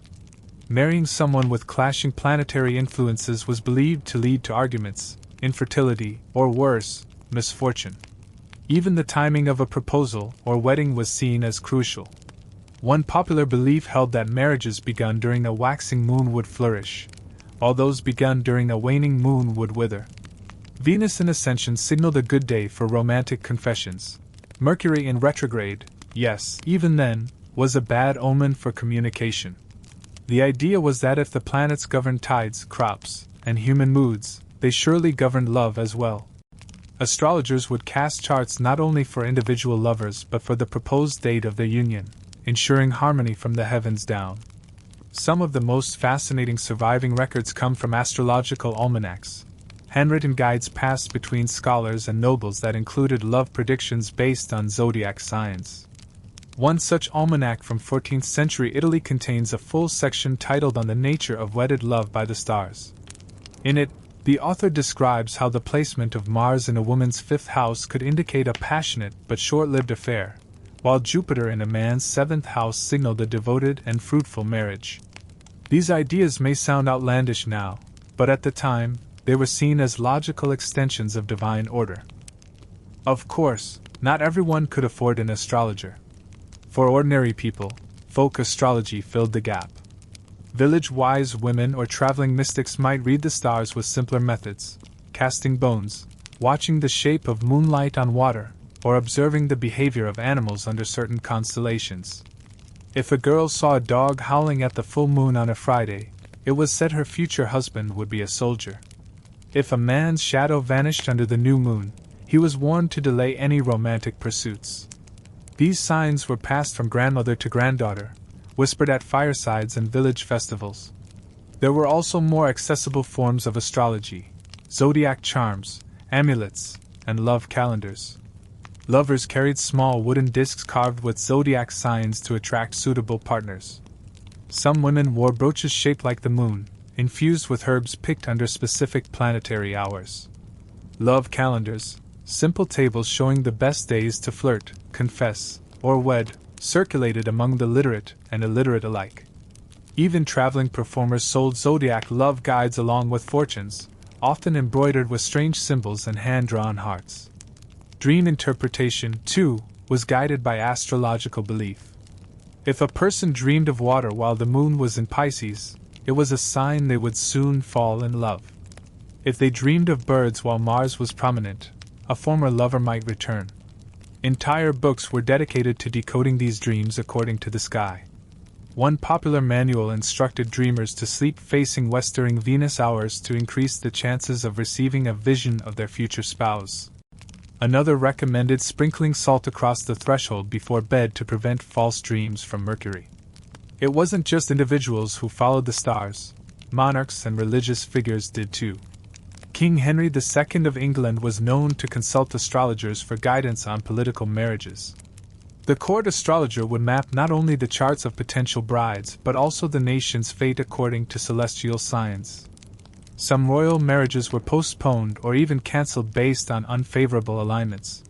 Marrying someone with clashing planetary influences was believed to lead to arguments, infertility, or worse, misfortune. Even the timing of a proposal or wedding was seen as crucial. One popular belief held that marriages begun during a waxing moon would flourish, while those begun during a waning moon would wither. Venus in ascension signaled a good day for romantic confessions. Mercury in retrograde, yes, even then, was a bad omen for communication. The idea was that if the planets governed tides, crops, and human moods, they surely governed love as well. Astrologers would cast charts not only for individual lovers but for the proposed date of their union, ensuring harmony from the heavens down. Some of the most fascinating surviving records come from astrological almanacs, handwritten guides passed between scholars and nobles that included love predictions based on zodiac signs. One such almanac from 14th century Italy contains a full section titled On the Nature of Wedded Love by the Stars. In it, the author describes how the placement of Mars in a woman's fifth house could indicate a passionate but short-lived affair, while Jupiter in a man's seventh house signaled a devoted and fruitful marriage. These ideas may sound outlandish now, but at the time, they were seen as logical extensions of divine order. Of course, not everyone could afford an astrologer. For ordinary people, folk astrology filled the gap. Village-wise women or traveling mystics might read the stars with simpler methods, casting bones, watching the shape of moonlight on water, or observing the behavior of animals under certain constellations. If a girl saw a dog howling at the full moon on a Friday, it was said her future husband would be a soldier. If a man's shadow vanished under the new moon, he was warned to delay any romantic pursuits. These signs were passed from grandmother to granddaughter, whispered at firesides and village festivals. There were also more accessible forms of astrology: zodiac charms, amulets, and love calendars. Lovers carried small wooden discs carved with zodiac signs to attract suitable partners. Some women wore brooches shaped like the moon, infused with herbs picked under specific planetary hours. Love calendars, simple tables showing the best days to flirt, confess, or wed, circulated among the literate and illiterate alike. Even traveling performers sold zodiac love guides along with fortunes, often embroidered with strange symbols and hand-drawn hearts. Dream interpretation, too, was guided by astrological belief. If a person dreamed of water while the moon was in Pisces, it was a sign they would soon fall in love. If they dreamed of birds while Mars was prominent, a former lover might return. Entire books were dedicated to decoding these dreams according to the sky. One popular manual instructed dreamers to sleep facing west during Venus hours to increase the chances of receiving a vision of their future spouse. Another recommended sprinkling salt across the threshold before bed to prevent false dreams from Mercury. It wasn't just individuals who followed the stars, monarchs and religious figures did too. King Henry II of England was known to consult astrologers for guidance on political marriages. The court astrologer would map not only the charts of potential brides but also the nation's fate according to celestial signs. Some royal marriages were postponed or even cancelled based on unfavorable alignments.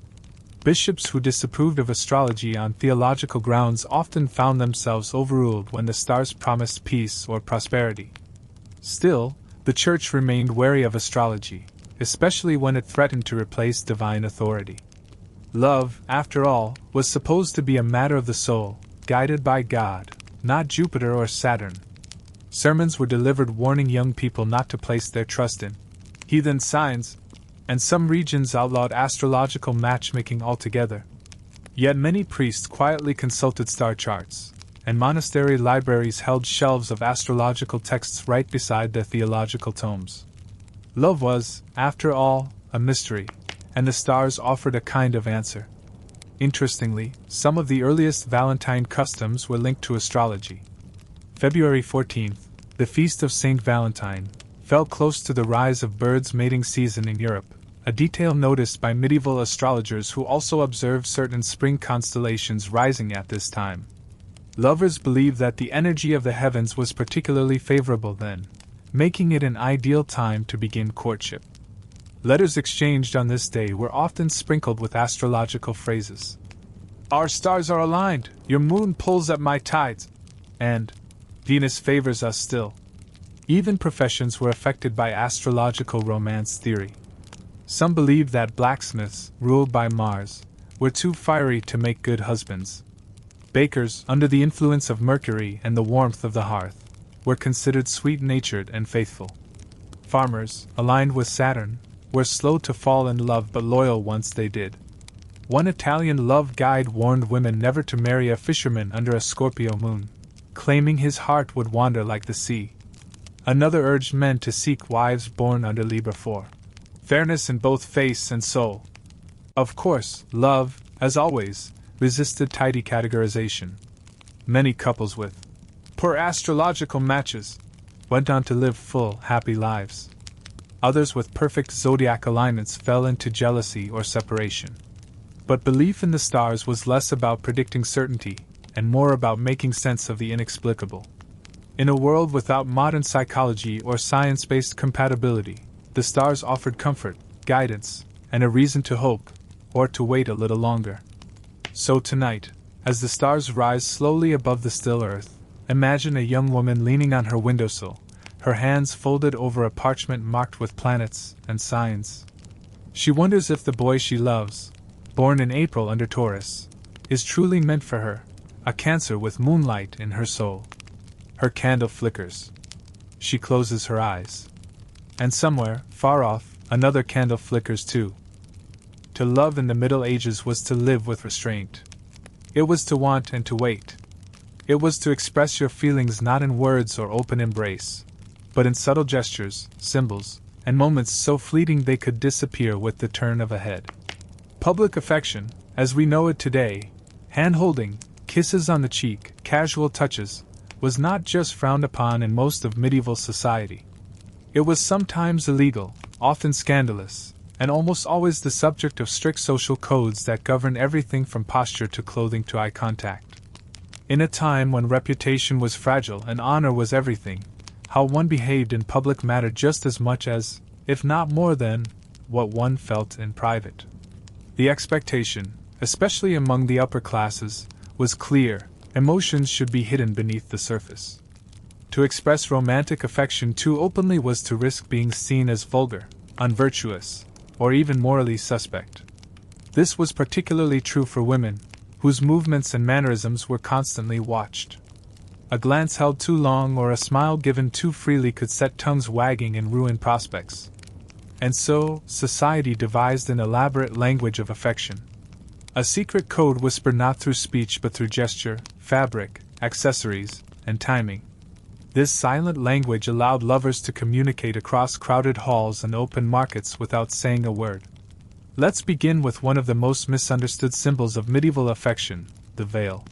Bishops who disapproved of astrology on theological grounds often found themselves overruled when the stars promised peace or prosperity. Still, the Church remained wary of astrology, especially when it threatened to replace divine authority. Love, after all, was supposed to be a matter of the soul, guided by God, not Jupiter or Saturn. Sermons were delivered warning young people not to place their trust in heathen signs, and some regions outlawed astrological matchmaking altogether. Yet many priests quietly consulted star charts, and monastery libraries held shelves of astrological texts right beside their theological tomes. Love was, after all, a mystery, and the stars offered a kind of answer. Interestingly, some of the earliest Valentine customs were linked to astrology. February 14th, the feast of Saint Valentine, fell close to the rise of birds' mating season in Europe, a detail noticed by medieval astrologers who also observed certain spring constellations rising at this time. Lovers believed that the energy of the heavens was particularly favorable then, making it an ideal time to begin courtship. Letters exchanged on this day were often sprinkled with astrological phrases. "Our stars are aligned, your moon pulls at my tides," and "Venus favors us still." Even professions were affected by astrological romance theory. Some believed that blacksmiths, ruled by Mars, were too fiery to make good husbands. Bakers, under the influence of Mercury and the warmth of the hearth, were considered sweet-natured and faithful. Farmers, aligned with Saturn, were slow to fall in love but loyal once they did. One Italian love guide warned women never to marry a fisherman under a Scorpio moon, claiming his heart would wander like the sea. Another urged men to seek wives born under Libra for fairness in both face and soul. Of course, love, as always, resisted tidy categorization. Many couples with poor astrological matches went on to live full, happy lives. Others with perfect zodiac alignments fell into jealousy or separation. But belief in the stars was less about predicting certainty and more about making sense of the inexplicable. In a world without modern psychology or science-based compatibility, the stars offered comfort, guidance, and a reason to hope, or to wait a little longer. So tonight, as the stars rise slowly above the still earth, imagine a young woman leaning on her windowsill, her hands folded over a parchment marked with planets and signs. She wonders if the boy she loves, born in April under Taurus, is truly meant for her, a Cancer with moonlight in her soul. Her candle flickers. She closes her eyes. And somewhere, far off, another candle flickers too. To love in the Middle Ages was to live with restraint. It was to want and to wait. It was to express your feelings not in words or open embrace, but in subtle gestures, symbols, and moments so fleeting they could disappear with the turn of a head. Public affection, as we know it today, hand-holding, kisses on the cheek, casual touches, was not just frowned upon in most of medieval society. It was sometimes illegal, often scandalous, and almost always the subject of strict social codes that govern everything from posture to clothing to eye contact. In a time when reputation was fragile and honor was everything, how one behaved in public mattered just as much as, if not more than, what one felt in private. The expectation, especially among the upper classes, was clear: emotions should be hidden beneath the surface. To express romantic affection too openly was to risk being seen as vulgar, unvirtuous, or even morally suspect. This was particularly true for women, whose movements and mannerisms were constantly watched. A glance held too long or a smile given too freely could set tongues wagging and ruin prospects. And so, society devised an elaborate language of affection. A secret code whispered not through speech but through gesture, fabric, accessories, and timing. This silent language allowed lovers to communicate across crowded halls and open markets without saying a word. Let's begin with one of the most misunderstood symbols of medieval affection, the veil.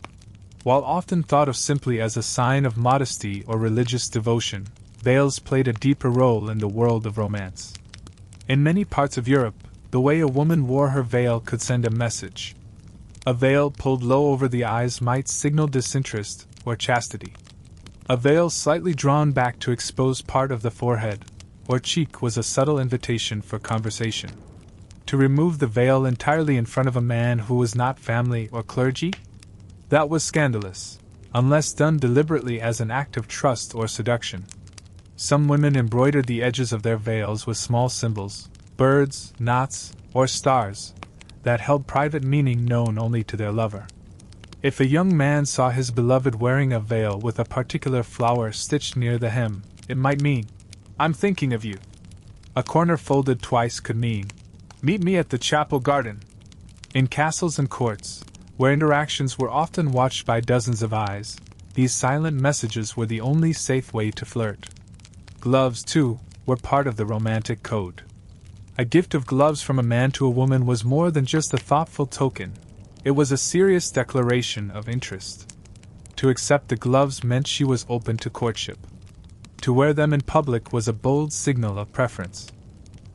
While often thought of simply as a sign of modesty or religious devotion, veils played a deeper role in the world of romance. In many parts of Europe, the way a woman wore her veil could send a message. A veil pulled low over the eyes might signal disinterest or chastity. A veil slightly drawn back to expose part of the forehead or cheek was a subtle invitation for conversation. To remove the veil entirely in front of a man who was not family or clergy? That was scandalous, unless done deliberately as an act of trust or seduction. Some women embroidered the edges of their veils with small symbols, birds, knots, or stars, that held private meaning known only to their lover. If a young man saw his beloved wearing a veil with a particular flower stitched near the hem, it might mean, "I'm thinking of you." A corner folded twice could mean, "Meet me at the chapel garden." In castles and courts, where interactions were often watched by dozens of eyes, these silent messages were the only safe way to flirt. Gloves, too, were part of the romantic code. A gift of gloves from a man to a woman was more than just a thoughtful token. It was a serious declaration of interest. To accept the gloves meant she was open to courtship. To wear them in public was a bold signal of preference.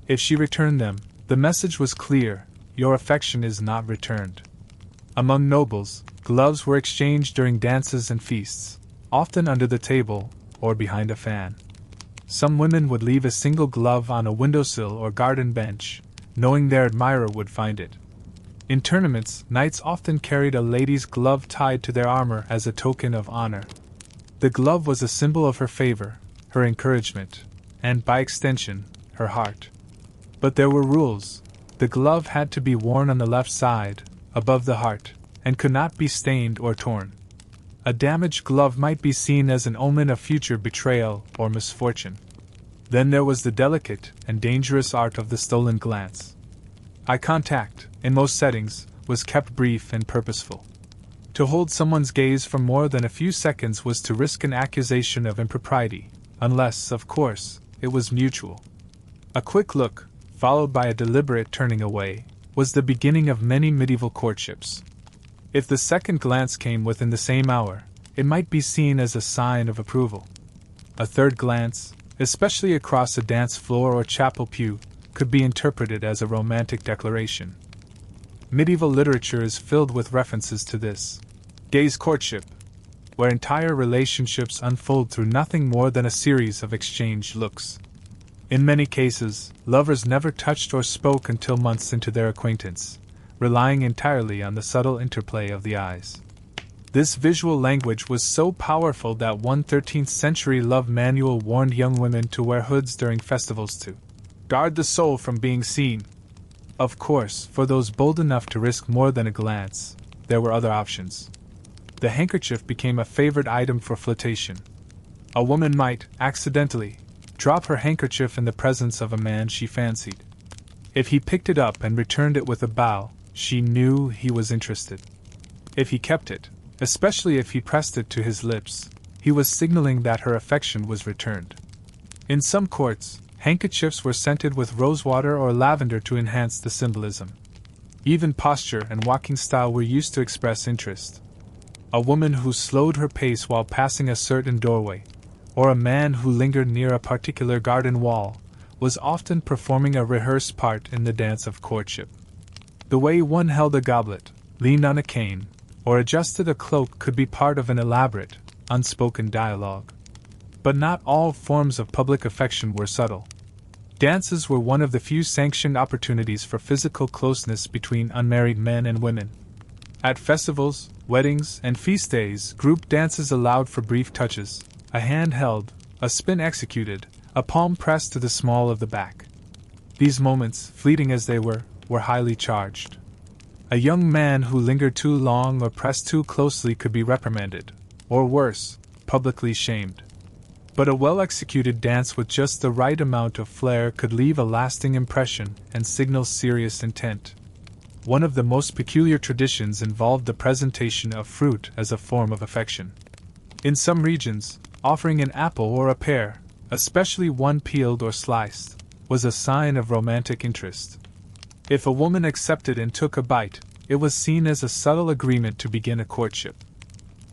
If she returned them, the message was clear: your affection is not returned. Among nobles, gloves were exchanged during dances and feasts, often under the table or behind a fan. Some women would leave a single glove on a windowsill or garden bench, knowing their admirer would find it. In tournaments, knights often carried a lady's glove tied to their armor as a token of honor. The glove was a symbol of her favor, her encouragement, and, by extension, her heart. But there were rules. The glove had to be worn on the left side, above the heart, and could not be stained or torn. A damaged glove might be seen as an omen of future betrayal or misfortune. Then there was the delicate and dangerous art of the stolen glance. Eye contact, in most settings, was kept brief and purposeful. To hold someone's gaze for more than a few seconds was to risk an accusation of impropriety, unless, of course, it was mutual. A quick look, followed by a deliberate turning away, was the beginning of many medieval courtships. If the second glance came within the same hour, it might be seen as a sign of approval. A third glance, especially across a dance floor or chapel pew, could be interpreted as a romantic declaration. Medieval literature is filled with references to this. Gaze courtship, where entire relationships unfold through nothing more than a series of exchanged looks. In many cases, lovers never touched or spoke until months into their acquaintance, relying entirely on the subtle interplay of the eyes. This visual language was so powerful that one 13th-century love manual warned young women to wear hoods during festivals to guard the soul from being seen. Of course, for those bold enough to risk more than a glance, there were other options. The handkerchief became a favorite item for flirtation. A woman might, accidentally, drop her handkerchief in the presence of a man she fancied. If he picked it up and returned it with a bow, she knew he was interested. If he kept it, especially if he pressed it to his lips, he was signaling that her affection was returned. In some courts, handkerchiefs were scented with rosewater or lavender to enhance the symbolism. Even posture and walking style were used to express interest. A woman who slowed her pace while passing a certain doorway, or a man who lingered near a particular garden wall, was often performing a rehearsed part in the dance of courtship. The way one held a goblet, leaned on a cane, or adjusted a cloak could be part of an elaborate, unspoken dialogue. But not all forms of public affection were subtle. Dances were one of the few sanctioned opportunities for physical closeness between unmarried men and women. At festivals, weddings, and feast days, group dances allowed for brief touches, a hand held, a spin executed, a palm pressed to the small of the back. These moments, fleeting as they were highly charged. A young man who lingered too long or pressed too closely could be reprimanded, or worse, publicly shamed. But a well-executed dance with just the right amount of flair could leave a lasting impression and signal serious intent. One of the most peculiar traditions involved the presentation of fruit as a form of affection. In some regions, offering an apple or a pear, especially one peeled or sliced, was a sign of romantic interest. If a woman accepted and took a bite, it was seen as a subtle agreement to begin a courtship.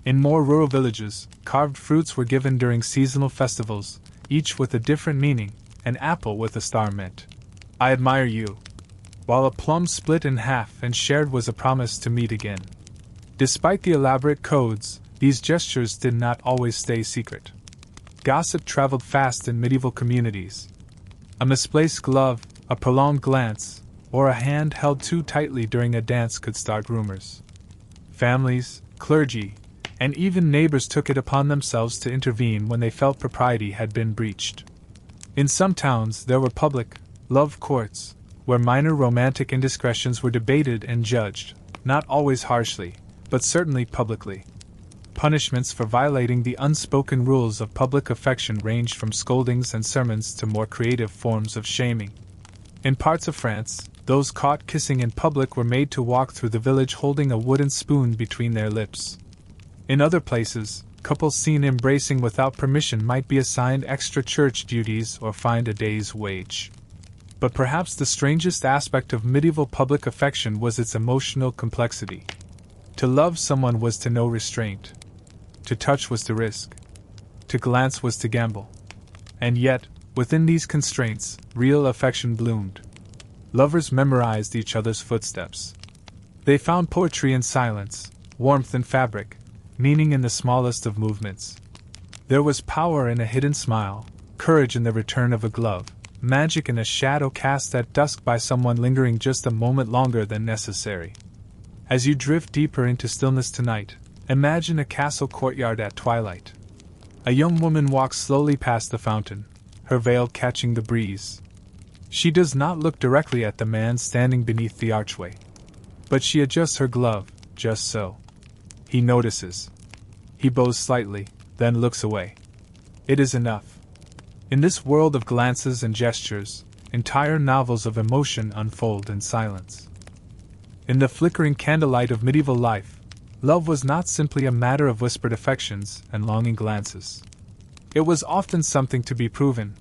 In more rural villages, carved fruits were given during seasonal festivals, each with a different meaning. An apple with a star meant, "I admire you," while a plum split in half and shared was a promise to meet again. Despite the elaborate codes, these gestures did not always stay secret. Gossip traveled fast in medieval communities. A misplaced glove, a prolonged glance, or a hand held too tightly during a dance could start rumors. Families, clergy, and even neighbors took it upon themselves to intervene when they felt propriety had been breached. In some towns there were public love courts, where minor romantic indiscretions were debated and judged, not always harshly, but certainly publicly. Punishments for violating the unspoken rules of public affection ranged from scoldings and sermons to more creative forms of shaming. In parts of France, those caught kissing in public were made to walk through the village holding a wooden spoon between their lips. In other places, couples seen embracing without permission might be assigned extra church duties or fined a day's wage. But perhaps the strangest aspect of medieval public affection was its emotional complexity. To love someone was to know restraint. To touch was to risk. To glance was to gamble. And yet, within these constraints, real affection bloomed. Lovers memorized each other's footsteps. They found poetry in silence, warmth in fabric, meaning in the smallest of movements. There was power in a hidden smile, courage in the return of a glove, magic in a shadow cast at dusk by someone lingering just a moment longer than necessary. As you drift deeper into stillness tonight, imagine a castle courtyard at twilight. A young woman walks slowly past the fountain, her veil catching the breeze. She does not look directly at the man standing beneath the archway. But she adjusts her glove, just so. He notices. He bows slightly, then looks away. It is enough. In this world of glances and gestures, entire novels of emotion unfold in silence. In the flickering candlelight of medieval life, love was not simply a matter of whispered affections and longing glances. It was often something to be proven.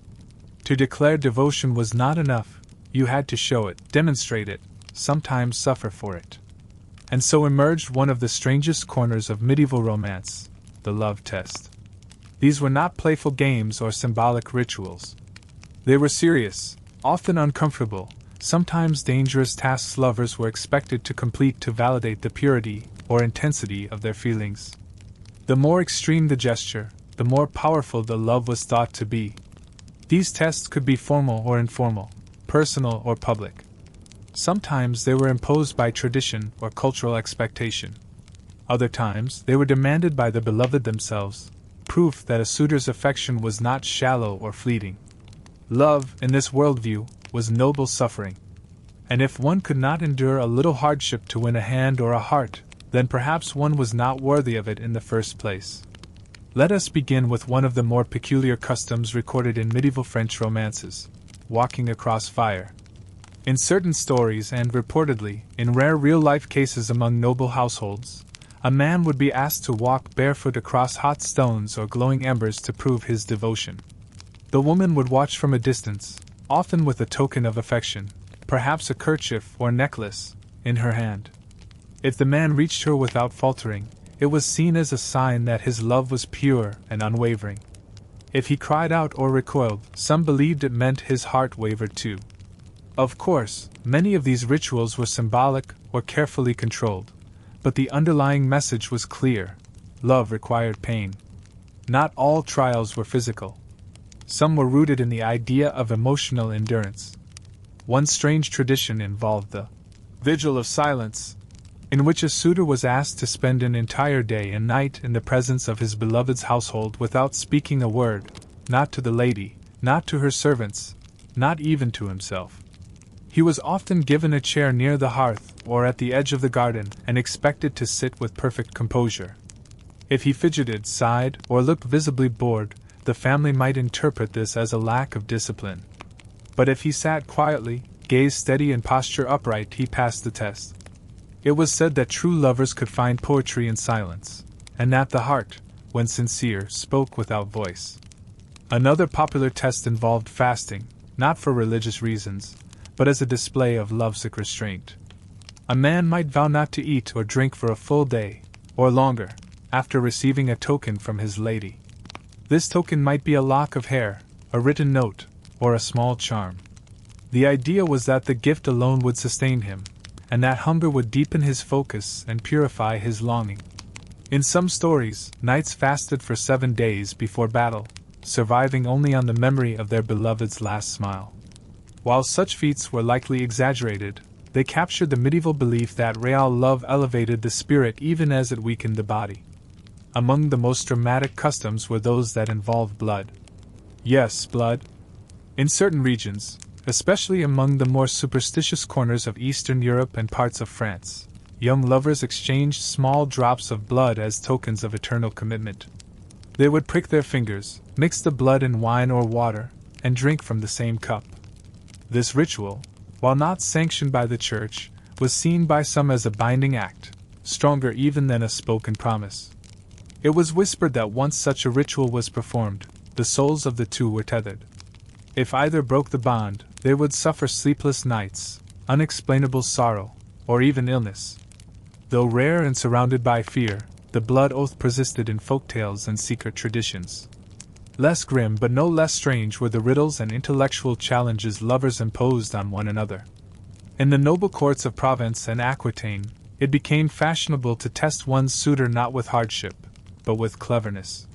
To declare devotion was not enough, you had to show it, demonstrate it, sometimes suffer for it. And so emerged one of the strangest corners of medieval romance, the love test. These were not playful games or symbolic rituals. They were serious, often uncomfortable, sometimes dangerous tasks lovers were expected to complete to validate the purity or intensity of their feelings. The more extreme the gesture, the more powerful the love was thought to be. These tests could be formal or informal, personal or public. Sometimes they were imposed by tradition or cultural expectation. Other times they were demanded by the beloved themselves, proof that a suitor's affection was not shallow or fleeting. Love, in this worldview, was noble suffering. And if one could not endure a little hardship to win a hand or a heart, then perhaps one was not worthy of it in the first place. Let us begin with one of the more peculiar customs recorded in medieval French romances: walking across fire. In certain stories and, reportedly, in rare real-life cases among noble households, a man would be asked to walk barefoot across hot stones or glowing embers to prove his devotion. The woman would watch from a distance, often with a token of affection, perhaps a kerchief or necklace, in her hand. If the man reached her without faltering, it was seen as a sign that his love was pure and unwavering. If he cried out or recoiled, some believed it meant his heart wavered too. Of course, many of these rituals were symbolic or carefully controlled, but the underlying message was clear: love required pain. Not all trials were physical. Some were rooted in the idea of emotional endurance. One strange tradition involved the vigil of silence, in which a suitor was asked to spend an entire day and night in the presence of his beloved's household without speaking a word, not to the lady, not to her servants, not even to himself. He was often given a chair near the hearth or at the edge of the garden and expected to sit with perfect composure. If he fidgeted, sighed, or looked visibly bored, the family might interpret this as a lack of discipline. But if he sat quietly, gazed steady and posture upright, he passed the test. It was said that true lovers could find poetry in silence, and that the heart, when sincere, spoke without voice. Another popular test involved fasting, not for religious reasons, but as a display of lovesick restraint. A man might vow not to eat or drink for a full day, or longer, after receiving a token from his lady. This token might be a lock of hair, a written note, or a small charm. The idea was that the gift alone would sustain him, and that hunger would deepen his focus and purify his longing. In some stories, knights fasted for 7 days before battle, surviving only on the memory of their beloved's last smile. While such feats were likely exaggerated, they captured the medieval belief that real love elevated the spirit even as it weakened the body. Among the most dramatic customs were those that involved blood. Yes, blood. In certain regions, especially among the more superstitious corners of Eastern Europe and parts of France, young lovers exchanged small drops of blood as tokens of eternal commitment. They would prick their fingers, mix the blood in wine or water, and drink from the same cup. This ritual, while not sanctioned by the Church, was seen by some as a binding act, stronger even than a spoken promise. It was whispered that once such a ritual was performed, the souls of the two were tethered. If either broke the bond, they would suffer sleepless nights, unexplainable sorrow, or even illness. Though rare and surrounded by fear, the blood oath persisted in folktales and secret traditions. Less grim but no less strange were the riddles and intellectual challenges lovers imposed on one another. In the noble courts of Provence and Aquitaine, it became fashionable to test one's suitor not with hardship, but with cleverness.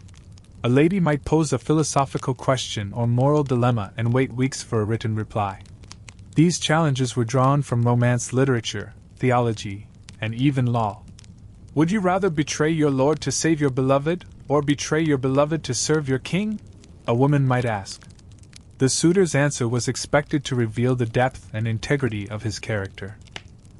A lady might pose a philosophical question or moral dilemma and wait weeks for a written reply. These challenges were drawn from Romance literature, theology, and even law. Would you rather betray your lord to save your beloved, or betray your beloved to serve your king? A woman might ask. The suitor's answer was expected to reveal the depth and integrity of his character.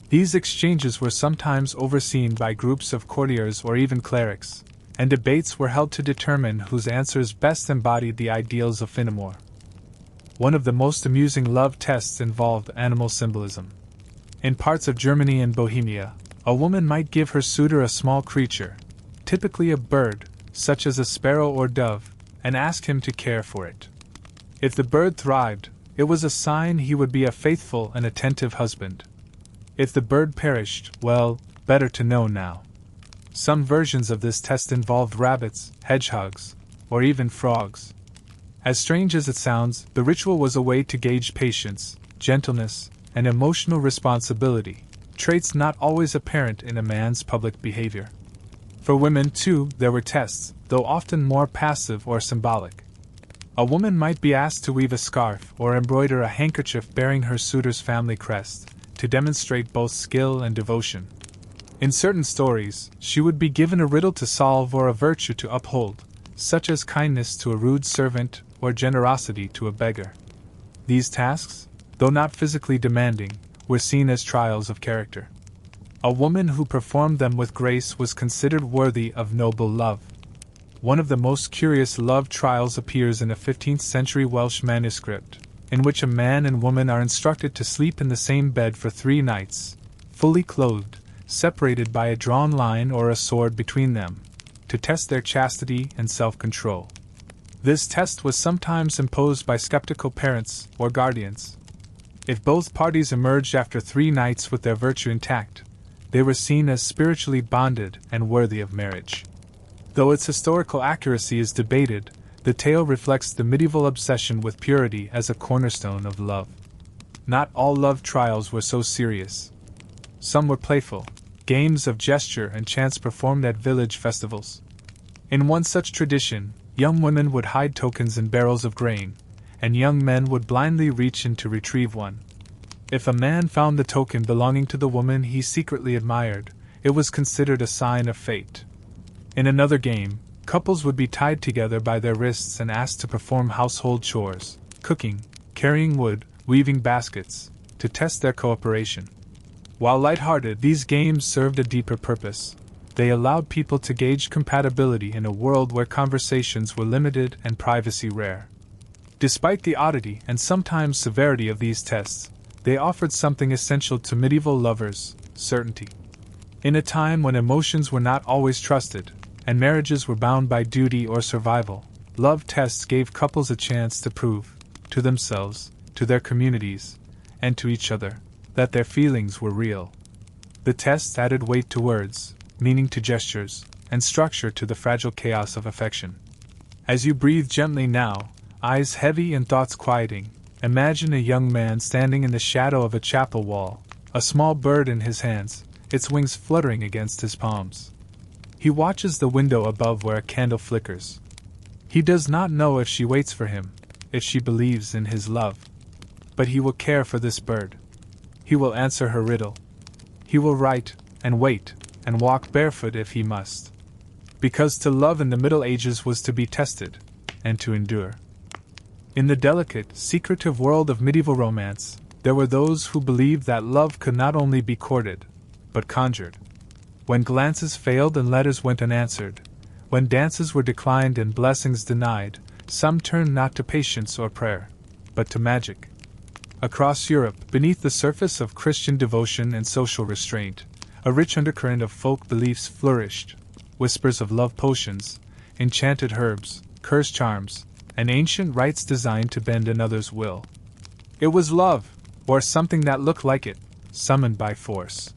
These exchanges were sometimes overseen by groups of courtiers or even clerics, and debates were held to determine whose answers best embodied the ideals of Fenimore. One of the most amusing love tests involved animal symbolism. In parts of Germany and Bohemia, a woman might give her suitor a small creature, typically a bird, such as a sparrow or dove, and ask him to care for it. If the bird thrived, it was a sign he would be a faithful and attentive husband. If the bird perished, well, better to know now. Some versions of this test involved rabbits, hedgehogs, or even frogs. As strange as it sounds, the ritual was a way to gauge patience, gentleness, and emotional responsibility, traits not always apparent in a man's public behavior. For women, too, there were tests, though often more passive or symbolic. A woman might be asked to weave a scarf or embroider a handkerchief bearing her suitor's family crest, to demonstrate both skill and devotion. In certain stories, she would be given a riddle to solve or a virtue to uphold, such as kindness to a rude servant or generosity to a beggar. These tasks, though not physically demanding, were seen as trials of character. A woman who performed them with grace was considered worthy of noble love. One of the most curious love trials appears in a 15th century Welsh manuscript, in which a man and woman are instructed to sleep in the same bed for 3 nights, fully clothed, separated by a drawn line or a sword between them, to test their chastity and self-control. This test was sometimes imposed by skeptical parents or guardians. If both parties emerged after 3 nights with their virtue intact, they were seen as spiritually bonded and worthy of marriage. Though its historical accuracy is debated, the tale reflects the medieval obsession with purity as a cornerstone of love. Not all love trials were so serious. Some were playful, games of gesture and chants performed at village festivals. In one such tradition, young women would hide tokens in barrels of grain, and young men would blindly reach in to retrieve one. If a man found the token belonging to the woman he secretly admired, it was considered a sign of fate. In another game, couples would be tied together by their wrists and asked to perform household chores, cooking, carrying wood, weaving baskets, to test their cooperation. While lighthearted, these games served a deeper purpose. They allowed people to gauge compatibility in a world where conversations were limited and privacy rare. Despite the oddity and sometimes severity of these tests, they offered something essential to medieval lovers: certainty. In a time when emotions were not always trusted, and marriages were bound by duty or survival, love tests gave couples a chance to prove, to themselves, to their communities, and to each other, that their feelings were real. The tests added weight to words, meaning to gestures, and structure to the fragile chaos of affection. As you breathe gently now, eyes heavy and thoughts quieting, imagine a young man standing in the shadow of a chapel wall, a small bird in his hands, its wings fluttering against his palms. He watches the window above where a candle flickers. He does not know if she waits for him, if she believes in his love. But he will care for this bird. He will answer her riddle. He will write, and wait, and walk barefoot if he must. Because to love in the Middle Ages was to be tested, and to endure. In the delicate, secretive world of medieval romance, there were those who believed that love could not only be courted, but conjured. When glances failed and letters went unanswered, when dances were declined and blessings denied, some turned not to patience or prayer, but to magic. Across Europe, beneath the surface of Christian devotion and social restraint, a rich undercurrent of folk beliefs flourished: whispers of love potions, enchanted herbs, cursed charms, and ancient rites designed to bend another's will. It was love, or something that looked like it, summoned by force.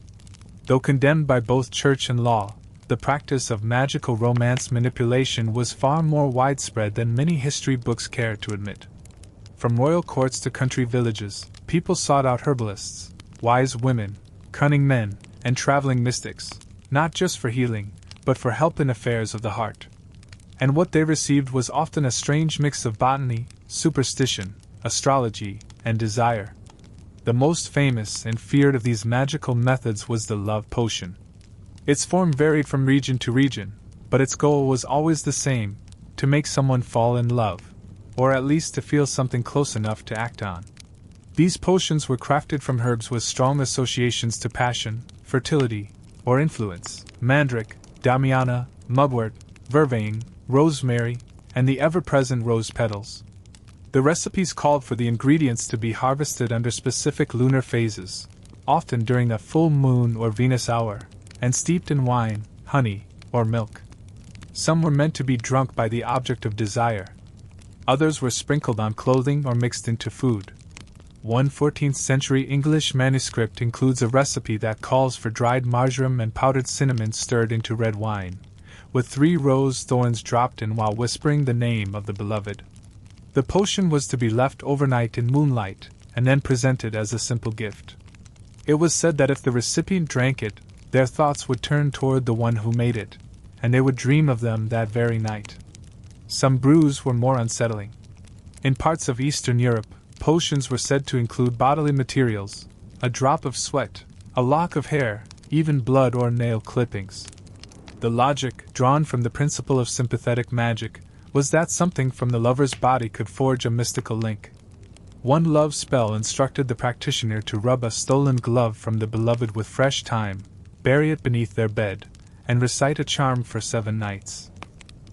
Though condemned by both church and law, the practice of magical romance manipulation was far more widespread than many history books care to admit. From royal courts to country villages, people sought out herbalists, wise women, cunning men, and traveling mystics, not just for healing, but for help in affairs of the heart. And what they received was often a strange mix of botany, superstition, astrology, and desire. The most famous and feared of these magical methods was the love potion. Its form varied from region to region, but its goal was always the same: to make someone fall in love, or at least to feel something close enough to act on. These potions were crafted from herbs with strong associations to passion, fertility, or influence: mandrake, damiana, mugwort, vervain, rosemary, and the ever-present rose petals. The recipes called for the ingredients to be harvested under specific lunar phases, often during a full moon or Venus hour, and steeped in wine, honey, or milk. Some were meant to be drunk by the object of desire. Others were sprinkled on clothing or mixed into food. One 14th century English manuscript includes a recipe that calls for dried marjoram and powdered cinnamon stirred into red wine, with 3 rose thorns dropped in while whispering the name of the beloved. The potion was to be left overnight in moonlight, and then presented as a simple gift. It was said that if the recipient drank it, their thoughts would turn toward the one who made it, and they would dream of them that very night. Some brews were more unsettling. In parts of Eastern Europe, potions were said to include bodily materials: a drop of sweat, a lock of hair, even blood or nail clippings. The logic, drawn from the principle of sympathetic magic, was that something from the lover's body could forge a mystical link. One love spell instructed the practitioner to rub a stolen glove from the beloved with fresh thyme, bury it beneath their bed, and recite a charm for 7 nights.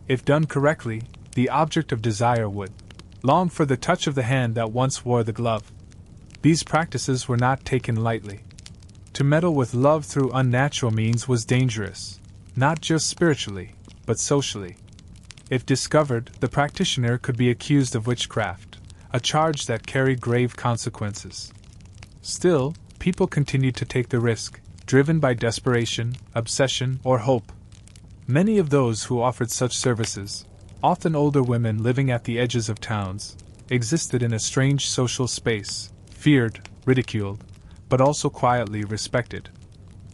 If done correctly, the object of desire would long for the touch of the hand that once wore the glove. These practices were not taken lightly. To meddle with love through unnatural means was dangerous, not just spiritually, but socially. If discovered, the practitioner could be accused of witchcraft, a charge that carried grave consequences. Still, people continued to take the risk, driven by desperation, obsession, or hope. Many of those who offered such services, often older women living at the edges of towns, existed in a strange social space, feared, ridiculed, but also quietly respected.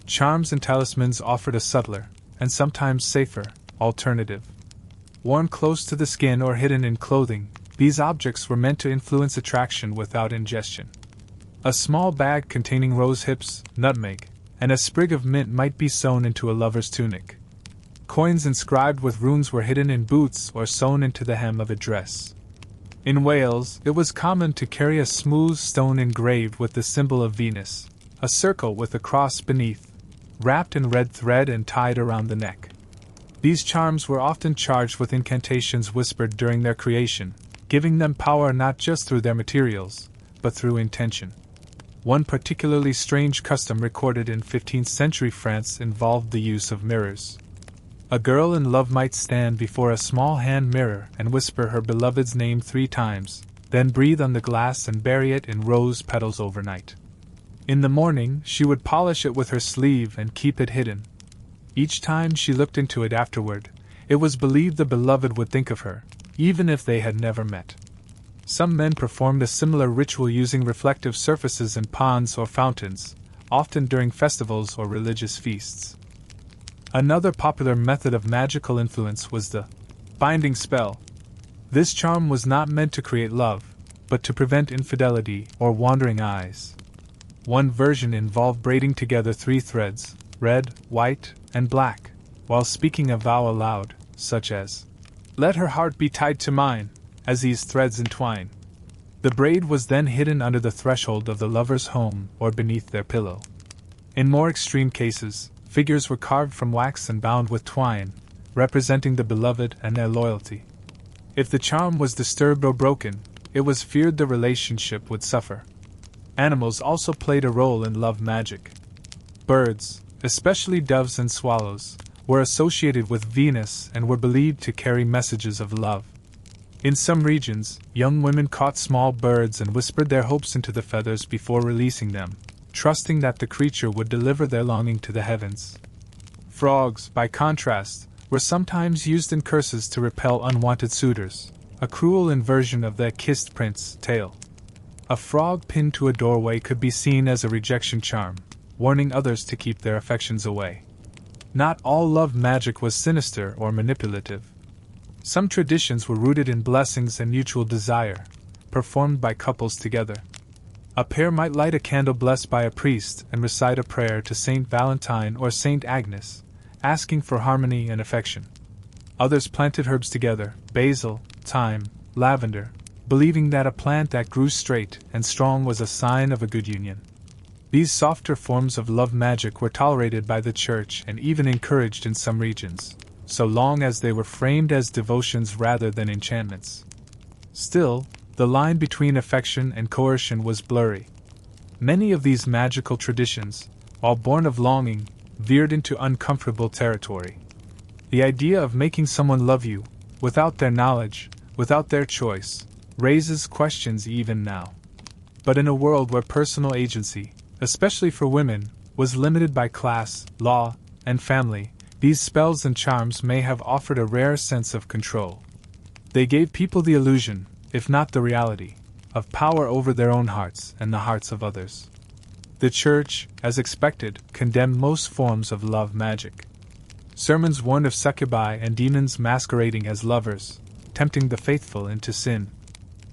Charms and talismans offered a subtler, and sometimes safer, alternative. Worn close to the skin or hidden in clothing, these objects were meant to influence attraction without ingestion. A small bag containing rose hips, nutmeg, and a sprig of mint might be sewn into a lover's tunic. Coins inscribed with runes were hidden in boots or sewn into the hem of a dress. In Wales, it was common to carry a smooth stone engraved with the symbol of Venus, a circle with a cross beneath, wrapped in red thread and tied around the neck. These charms were often charged with incantations whispered during their creation, giving them power not just through their materials, but through intention. One particularly strange custom recorded in 15th century France involved the use of mirrors. A girl in love might stand before a small hand mirror and whisper her beloved's name 3 times, then breathe on the glass and bury it in rose petals overnight. In the morning, she would polish it with her sleeve and keep it hidden. Each time she looked into it afterward, it was believed the beloved would think of her, even if they had never met. Some men performed a similar ritual using reflective surfaces in ponds or fountains, often during festivals or religious feasts. Another popular method of magical influence was the binding spell. This charm was not meant to create love, but to prevent infidelity or wandering eyes. One version involved braiding together 3 threads, red, white, and black, while speaking a vow aloud, such as, "Let her heart be tied to mine," as these threads entwine. The braid was then hidden under the threshold of the lover's home or beneath their pillow. In more extreme cases, figures were carved from wax and bound with twine, representing the beloved and their loyalty. If the charm was disturbed or broken, it was feared the relationship would suffer. Animals also played a role in love magic. Birds, especially doves and swallows, were associated with Venus and were believed to carry messages of love. In some regions, young women caught small birds and whispered their hopes into the feathers before releasing them, trusting that the creature would deliver their longing to the heavens. Frogs, by contrast, were sometimes used in curses to repel unwanted suitors, a cruel inversion of the kissed prince tale. A frog pinned to a doorway could be seen as a rejection charm, warning others to keep their affections away. Not all love magic was sinister or manipulative. Some traditions were rooted in blessings and mutual desire, performed by couples together. A pair might light a candle blessed by a priest and recite a prayer to Saint Valentine or Saint Agnes, asking for harmony and affection. Others planted herbs together, basil, thyme, lavender, believing that a plant that grew straight and strong was a sign of a good union. These softer forms of love magic were tolerated by the church and even encouraged in some regions, so long as they were framed as devotions rather than enchantments. Still, the line between affection and coercion was blurry. Many of these magical traditions, while born of longing, veered into uncomfortable territory. The idea of making someone love you, without their knowledge, without their choice, raises questions even now. But in a world where personal agency, especially for women, was limited by class, law, and family, these spells and charms may have offered a rare sense of control. They gave people the illusion, if not the reality, of power over their own hearts and the hearts of others. The Church, as expected, condemned most forms of love magic. Sermons warned of succubi and demons masquerading as lovers, tempting the faithful into sin.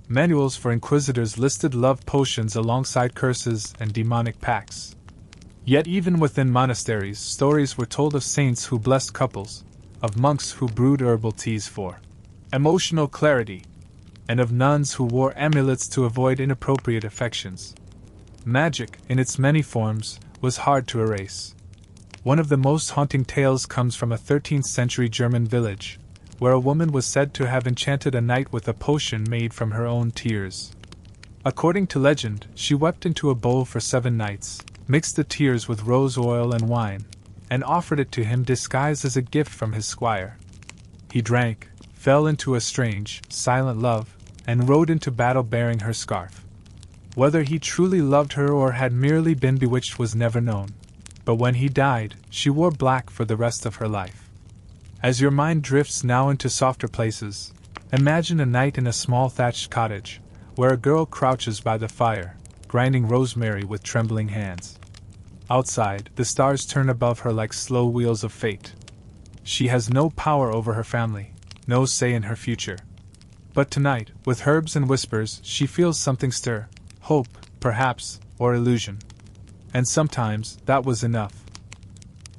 Manuals for inquisitors listed love potions alongside curses and demonic pacts. Yet even within monasteries, stories were told of saints who blessed couples, of monks who brewed herbal teas for emotional clarity, and of nuns who wore amulets to avoid inappropriate affections. Magic, in its many forms, was hard to erase. One of the most haunting tales comes from a 13th century German village, where a woman was said to have enchanted a knight with a potion made from her own tears. According to legend, she wept into a bowl for 7 nights, mixed the tears with rose oil and wine, and offered it to him disguised as a gift from his squire. He drank, fell into a strange, silent love, and rode into battle bearing her scarf. Whether he truly loved her or had merely been bewitched was never known, but when he died, she wore black for the rest of her life. As your mind drifts now into softer places, imagine a night in a small thatched cottage, where a girl crouches by the fire, grinding rosemary with trembling hands. Outside, the stars turn above her like slow wheels of fate. She has no power over her family, no say in her future. But tonight, with herbs and whispers, she feels something stir, hope, perhaps, or illusion. and sometimes that was enough.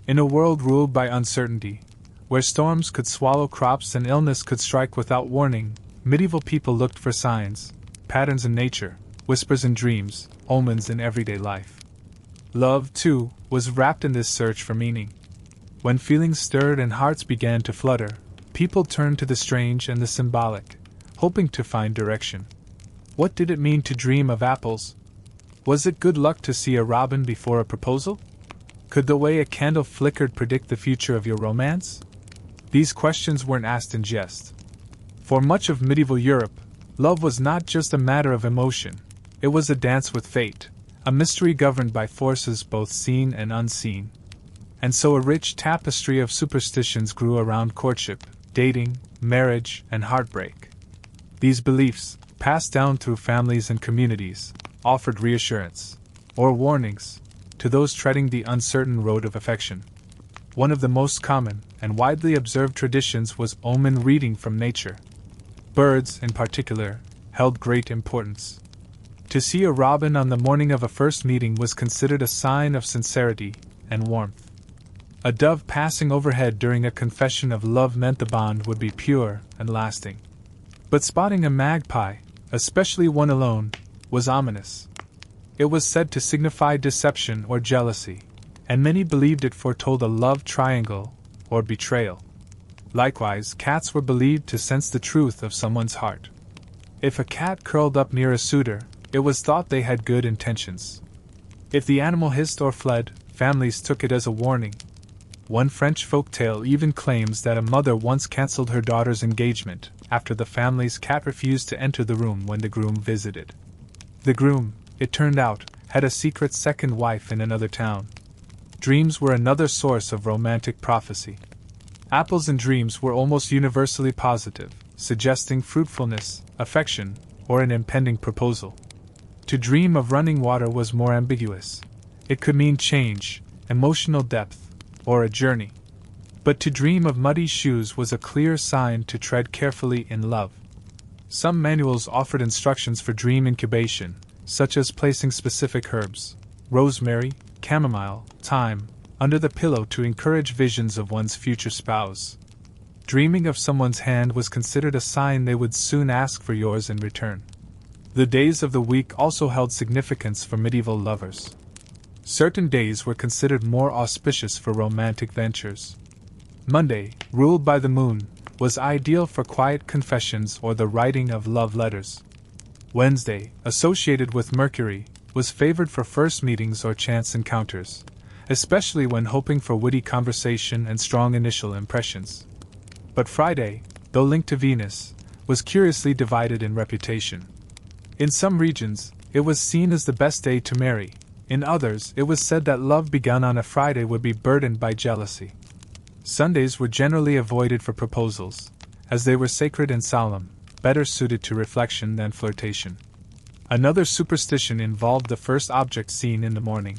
In a world ruled by uncertainty, where storms could swallow crops and illness could strike without warning, medieval people looked for signs, patterns in nature, whispers in dreams, omens in everyday life. Love, too, was wrapped in this search for meaning. When feelings stirred and hearts began to flutter, people turned to the strange and the symbolic, hoping to find direction. What did it mean to dream of apples? Was it good luck to see a robin before a proposal? Could the way a candle flickered predict the future of your romance? These questions weren't asked in jest. For much of medieval Europe, love was not just a matter of emotion, it was a dance with fate, a mystery governed by forces both seen and unseen. And so a rich tapestry of superstitions grew around courtship, dating, marriage, and heartbreak. These beliefs, passed down through families and communities, offered reassurance, or warnings, to those treading the uncertain road of affection. One of the most common and widely observed traditions was omen reading from nature. Birds, in particular, held great importance. To see a robin on the morning of a first meeting was considered a sign of sincerity and warmth. A dove passing overhead during a confession of love meant the bond would be pure and lasting. But spotting a magpie, especially one alone, was ominous. It was said to signify deception or jealousy, and many believed it foretold a love triangle or betrayal. Likewise, cats were believed to sense the truth of someone's heart. If a cat curled up near a suitor, it was thought they had good intentions. If the animal hissed or fled, families took it as a warning. One French folktale even claims that a mother once cancelled her daughter's engagement after the family's cat refused to enter the room when the groom visited. The groom, it turned out, had a secret second wife in another town. Dreams were another source of romantic prophecy. Apples in dreams were almost universally positive, suggesting fruitfulness, affection, or an impending proposal. To dream of running water was more ambiguous. It could mean change, emotional depth, or a journey. But to dream of muddy shoes was a clear sign to tread carefully in love. Some manuals offered instructions for dream incubation, such as placing specific herbs, rosemary, chamomile, thyme, under the pillow to encourage visions of one's future spouse. Dreaming of someone's hand was considered a sign they would soon ask for yours in return. The days of the week also held significance for medieval lovers. Certain days were considered more auspicious for romantic ventures. Monday, ruled by the moon, was ideal for quiet confessions or the writing of love letters. Wednesday, associated with Mercury, was favored for first meetings or chance encounters, especially when hoping for witty conversation and strong initial impressions. But Friday, though linked to Venus, was curiously divided in reputation. In some regions, it was seen as the best day to marry. In others, it was said that love begun on a Friday would be burdened by jealousy. Sundays were generally avoided for proposals, as they were sacred and solemn, better suited to reflection than flirtation. Another superstition involved the first object seen in the morning.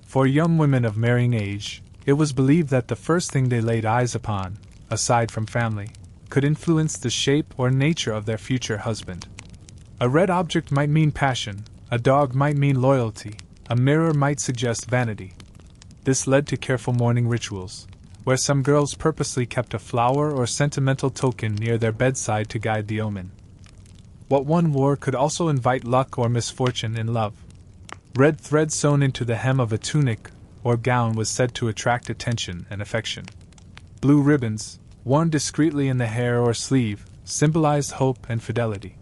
For young women of marrying age, it was believed that the first thing they laid eyes upon, aside from family, could influence the shape or nature of their future husband. A red object might mean passion, a dog might mean loyalty, a mirror might suggest vanity. This led to careful morning rituals, where some girls purposely kept a flower or sentimental token near their bedside to guide the omen. What one wore could also invite luck or misfortune in love. Red thread sewn into the hem of a tunic or gown was said to attract attention and affection. Blue ribbons, worn discreetly in the hair or sleeve, symbolized hope and fidelity.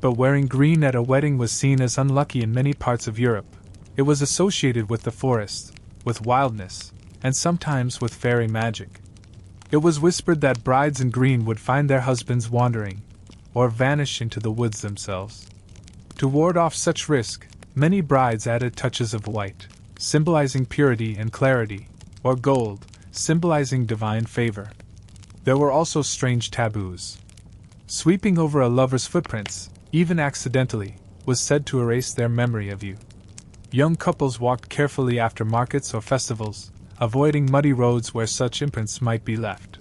But wearing green at a wedding was seen as unlucky in many parts of Europe. It was associated with the forest, with wildness, and sometimes with fairy magic. It was whispered that brides in green would find their husbands wandering, or vanish into the woods themselves. To ward off such risk, many brides added touches of white, symbolizing purity and clarity, or gold, symbolizing divine favor. There were also strange taboos. Sweeping over a lover's footprints, even accidentally, was said to erase their memory of you. Young couples walked carefully after markets or festivals, avoiding muddy roads where such imprints might be left.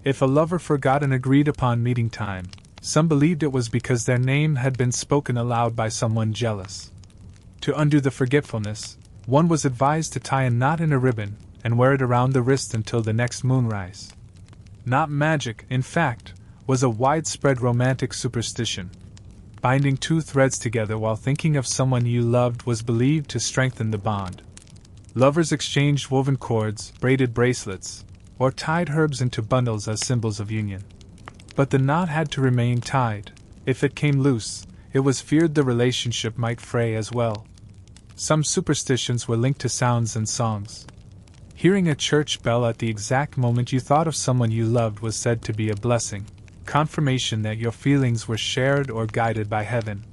If a lover forgot an agreed-upon meeting time, some believed it was because their name had been spoken aloud by someone jealous. To undo the forgetfulness, One was advised to tie a knot in a ribbon and wear it around the wrist until the next moonrise. Not magic, in fact, was a widespread romantic superstition. Binding two threads together while thinking of someone you loved was believed to strengthen the bond. Lovers exchanged woven cords, braided bracelets, or tied herbs into bundles as symbols of union. But the knot had to remain tied. If it came loose, it was feared the relationship might fray as well. Some superstitions were linked to sounds and songs. Hearing a church bell at the exact moment you thought of someone you loved was said to be a blessing, confirmation that your feelings were shared or guided by heaven.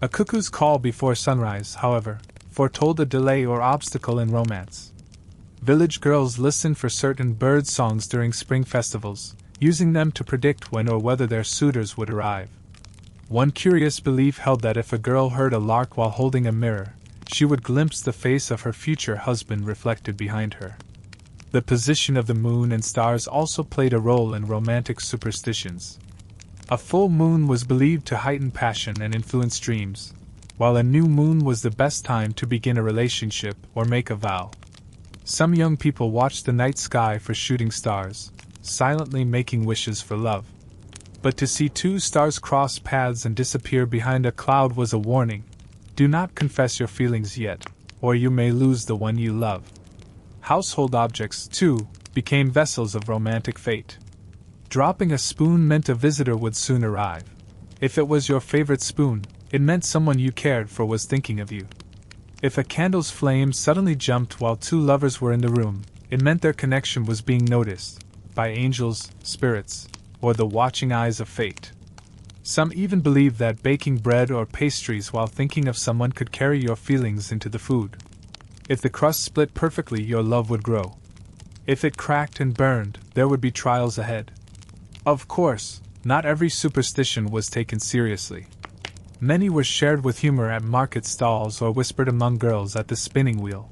A cuckoo's call before sunrise, however, foretold a delay or obstacle in romance. Village girls listened for certain bird songs during spring festivals, using them to predict when or whether their suitors would arrive. One curious belief held that if a girl heard a lark while holding a mirror, she would glimpse the face of her future husband reflected behind her. The position of the moon and stars also played a role in romantic superstitions. A full moon was believed to heighten passion and influence dreams, while a new moon was the best time to begin a relationship or make a vow. Some young people watched the night sky for shooting stars, silently making wishes for love. But to see two stars cross paths and disappear behind a cloud was a warning. Do not confess your feelings yet, or you may lose the one you love. Household objects, too, became vessels of romantic fate. Dropping a spoon meant a visitor would soon arrive. If it was your favorite spoon, it meant someone you cared for was thinking of you. If a candle's flame suddenly jumped while two lovers were in the room, it meant their connection was being noticed by angels, spirits, or the watching eyes of fate. Some even believed that baking bread or pastries while thinking of someone could carry your feelings into the food. If the crust split perfectly, your love would grow. If it cracked and burned, there would be trials ahead. Of course, not every superstition was taken seriously. Many were shared with humor at market stalls or whispered among girls at the spinning wheel.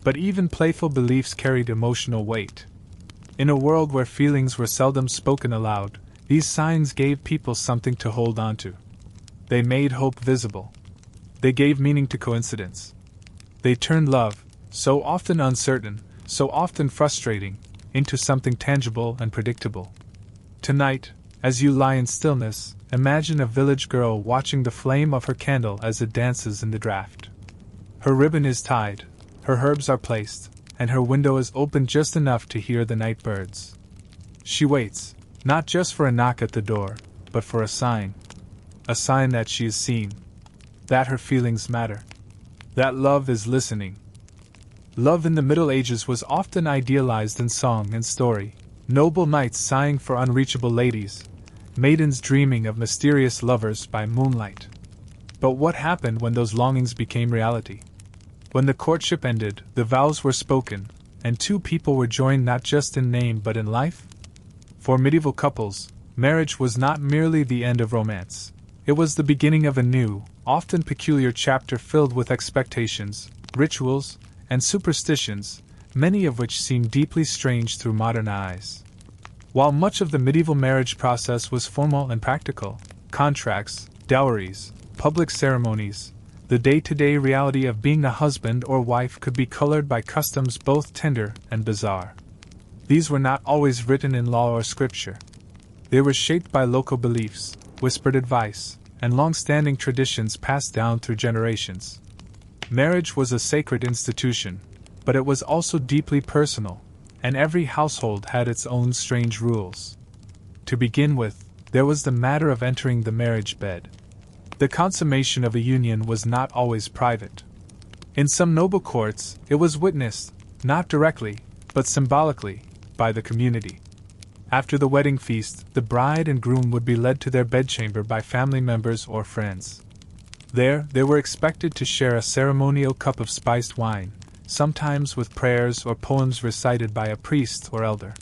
But even playful beliefs carried emotional weight. In a world where feelings were seldom spoken aloud, these signs gave people something to hold on to. They made hope visible. They gave meaning to coincidence. They turned love, so often uncertain, so often frustrating, into something tangible and predictable. Tonight, as you lie in stillness, imagine a village girl watching the flame of her candle as it dances in the draught. Her ribbon is tied, her herbs are placed, and her window is open just enough to hear the night birds. She waits, not just for a knock at the door, but for a sign. A sign that she is seen. That her feelings matter. That love is listening. Love in the Middle Ages was often idealized in song and story. Noble knights sighing for unreachable ladies. Maidens dreaming of mysterious lovers by moonlight. But what happened when those longings became reality? When the courtship ended, the vows were spoken, and two people were joined not just in name but in life? For medieval couples, marriage was not merely the end of romance. It was the beginning of a new, often peculiar chapter filled with expectations, rituals, and superstitions, many of which seem deeply strange through modern eyes. While much of the medieval marriage process was formal and practical, contracts, dowries, public ceremonies, the day-to-day reality of being a husband or wife could be colored by customs both tender and bizarre. These were not always written in law or scripture. They were shaped by local beliefs, whispered advice, and long-standing traditions passed down through generations. Marriage was a sacred institution, but it was also deeply personal, and every household had its own strange rules. To begin with, there was the matter of entering the marriage bed. The consummation of a union was not always private. In some noble courts, it was witnessed, not directly, but symbolically, by the community. After the wedding feast, the bride and groom would be led to their bedchamber by family members or friends. There, they were expected to share a ceremonial cup of spiced wine, sometimes with prayers or poems recited by a priest or elder.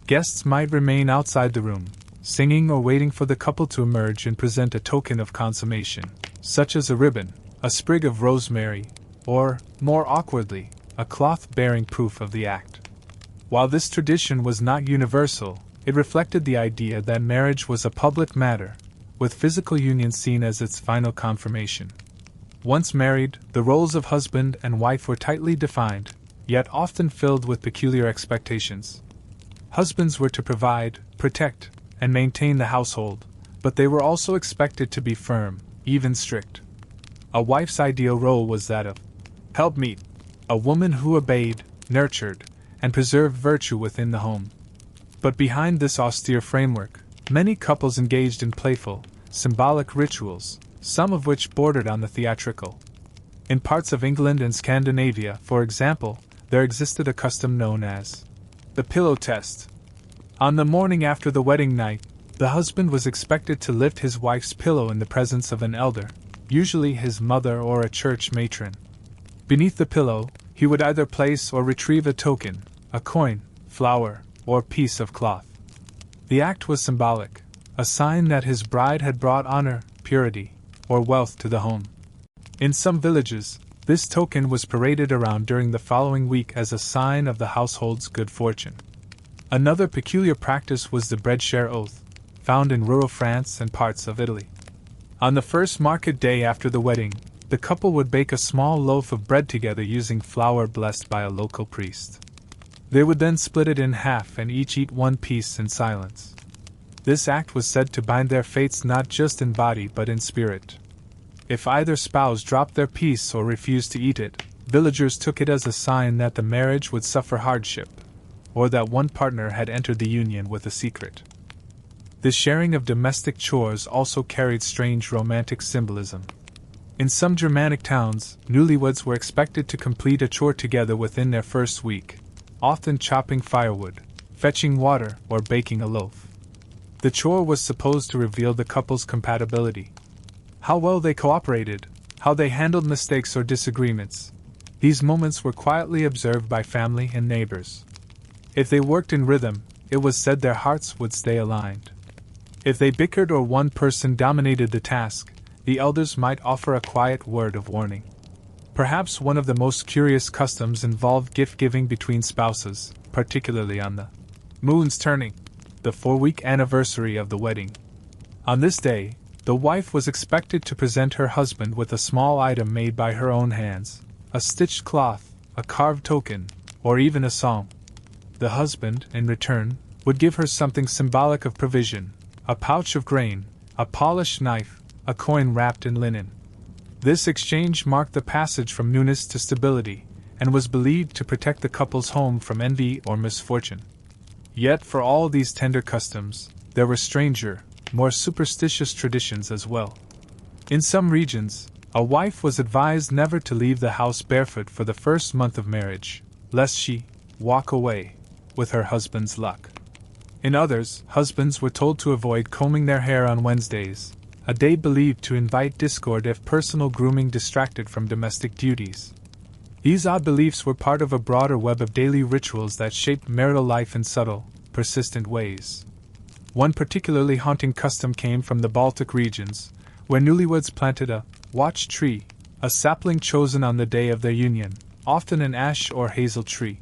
Guests might remain outside the room, singing or waiting for the couple to emerge and present a token of consummation, such as a ribbon, a sprig of rosemary, or, more awkwardly, a cloth bearing proof of the act. While this tradition was not universal, it reflected the idea that marriage was a public matter, with physical union seen as its final confirmation. Once married, the roles of husband and wife were tightly defined, yet often filled with peculiar expectations. Husbands were to provide, protect, and maintain the household, but they were also expected to be firm, even strict. A wife's ideal role was that of helpmeet, a woman who obeyed, nurtured, and preserved virtue within the home. But behind this austere framework, many couples engaged in playful, symbolic rituals, some of which bordered on the theatrical. In parts of England and Scandinavia, for example, there existed a custom known as the pillow test. On the morning after the wedding night, the husband was expected to lift his wife's pillow in the presence of an elder, usually his mother or a church matron. Beneath the pillow, he would either place or retrieve a token, a coin, flower, or piece of cloth. The act was symbolic, a sign that his bride had brought honor, purity, or wealth to the home. In some villages, this token was paraded around during the following week as a sign of the household's good fortune. Another peculiar practice was the bread share oath, found in rural France and parts of Italy. On the first market day after the wedding, the couple would bake a small loaf of bread together using flour blessed by a local priest. They would then split it in half and each eat one piece in silence. This act was said to bind their fates not just in body but in spirit. If either spouse dropped their piece or refused to eat it, villagers took it as a sign that the marriage would suffer hardship, or that one partner had entered the union with a secret. The sharing of domestic chores also carried strange romantic symbolism. In some Germanic towns, newlyweds were expected to complete a chore together within their first week, often chopping firewood, fetching water, or baking a loaf. The chore was supposed to reveal the couple's compatibility. How well they cooperated, how they handled mistakes or disagreements. These moments were quietly observed by family and neighbors. If they worked in rhythm, it was said their hearts would stay aligned. If they bickered or one person dominated the task, the elders might offer a quiet word of warning. Perhaps one of the most curious customs involved gift-giving between spouses, particularly on the moon's turning, the 4-week anniversary of the wedding. On this day, the wife was expected to present her husband with a small item made by her own hands, a stitched cloth, a carved token, or even a song. The husband, in return, would give her something symbolic of provision, a pouch of grain, a polished knife, a coin wrapped in linen. This exchange marked the passage from newness to stability, and was believed to protect the couple's home from envy or misfortune. Yet for all these tender customs, there were stranger, more superstitious traditions as well. In some regions, a wife was advised never to leave the house barefoot for the first month of marriage, lest she walk away with her husband's luck. In others, husbands were told to avoid combing their hair on Wednesdays, a day believed to invite discord if personal grooming distracted from domestic duties. These odd beliefs were part of a broader web of daily rituals that shaped marital life in subtle, persistent ways. One particularly haunting custom came from the Baltic regions, where newlyweds planted a watch tree, a sapling chosen on the day of their union, often an ash or hazel tree.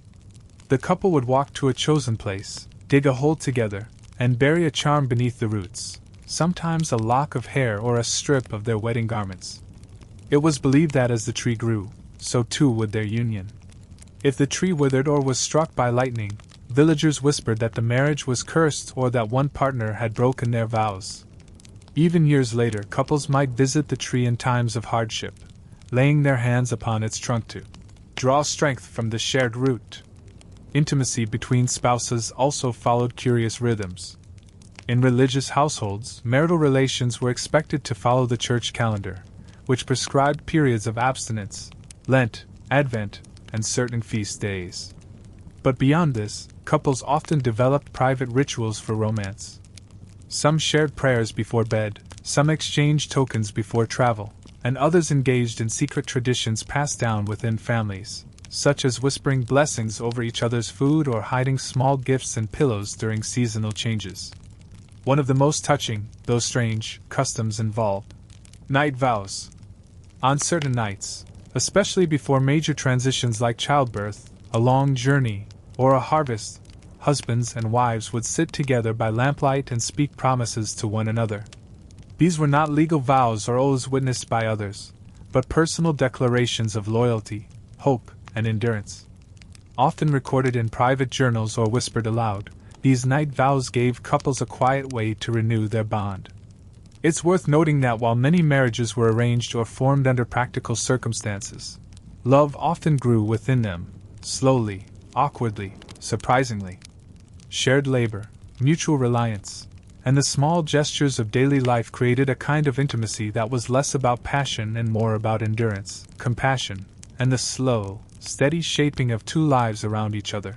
The couple would walk to a chosen place, dig a hole together, and bury a charm beneath the roots, sometimes a lock of hair or a strip of their wedding garments. It was believed that as the tree grew, so too would their union. If the tree withered or was struck by lightning, villagers whispered that the marriage was cursed or that one partner had broken their vows. Even years later, couples might visit the tree in times of hardship, laying their hands upon its trunk to draw strength from the shared root. Intimacy between spouses also followed curious rhythms. In religious households, marital relations were expected to follow the church calendar, which prescribed periods of abstinence, Lent, Advent, and certain feast days. But beyond this, couples often developed private rituals for romance. Some shared prayers before bed, some exchanged tokens before travel, and others engaged in secret traditions passed down within families, such as whispering blessings over each other's food or hiding small gifts and pillows during seasonal changes. One of the most touching, though strange, customs involved night vows. On certain nights, especially before major transitions like childbirth, a long journey, or a harvest, husbands and wives would sit together by lamplight and speak promises to one another. These were not legal vows or oaths witnessed by others, but personal declarations of loyalty, hope, and endurance. Often recorded in private journals or whispered aloud, these night vows gave couples a quiet way to renew their bond. It's worth noting that while many marriages were arranged or formed under practical circumstances, love often grew within them, slowly, awkwardly, surprisingly. Shared labor, mutual reliance, and the small gestures of daily life created a kind of intimacy that was less about passion and more about endurance, compassion, and the slow, steady shaping of two lives around each other.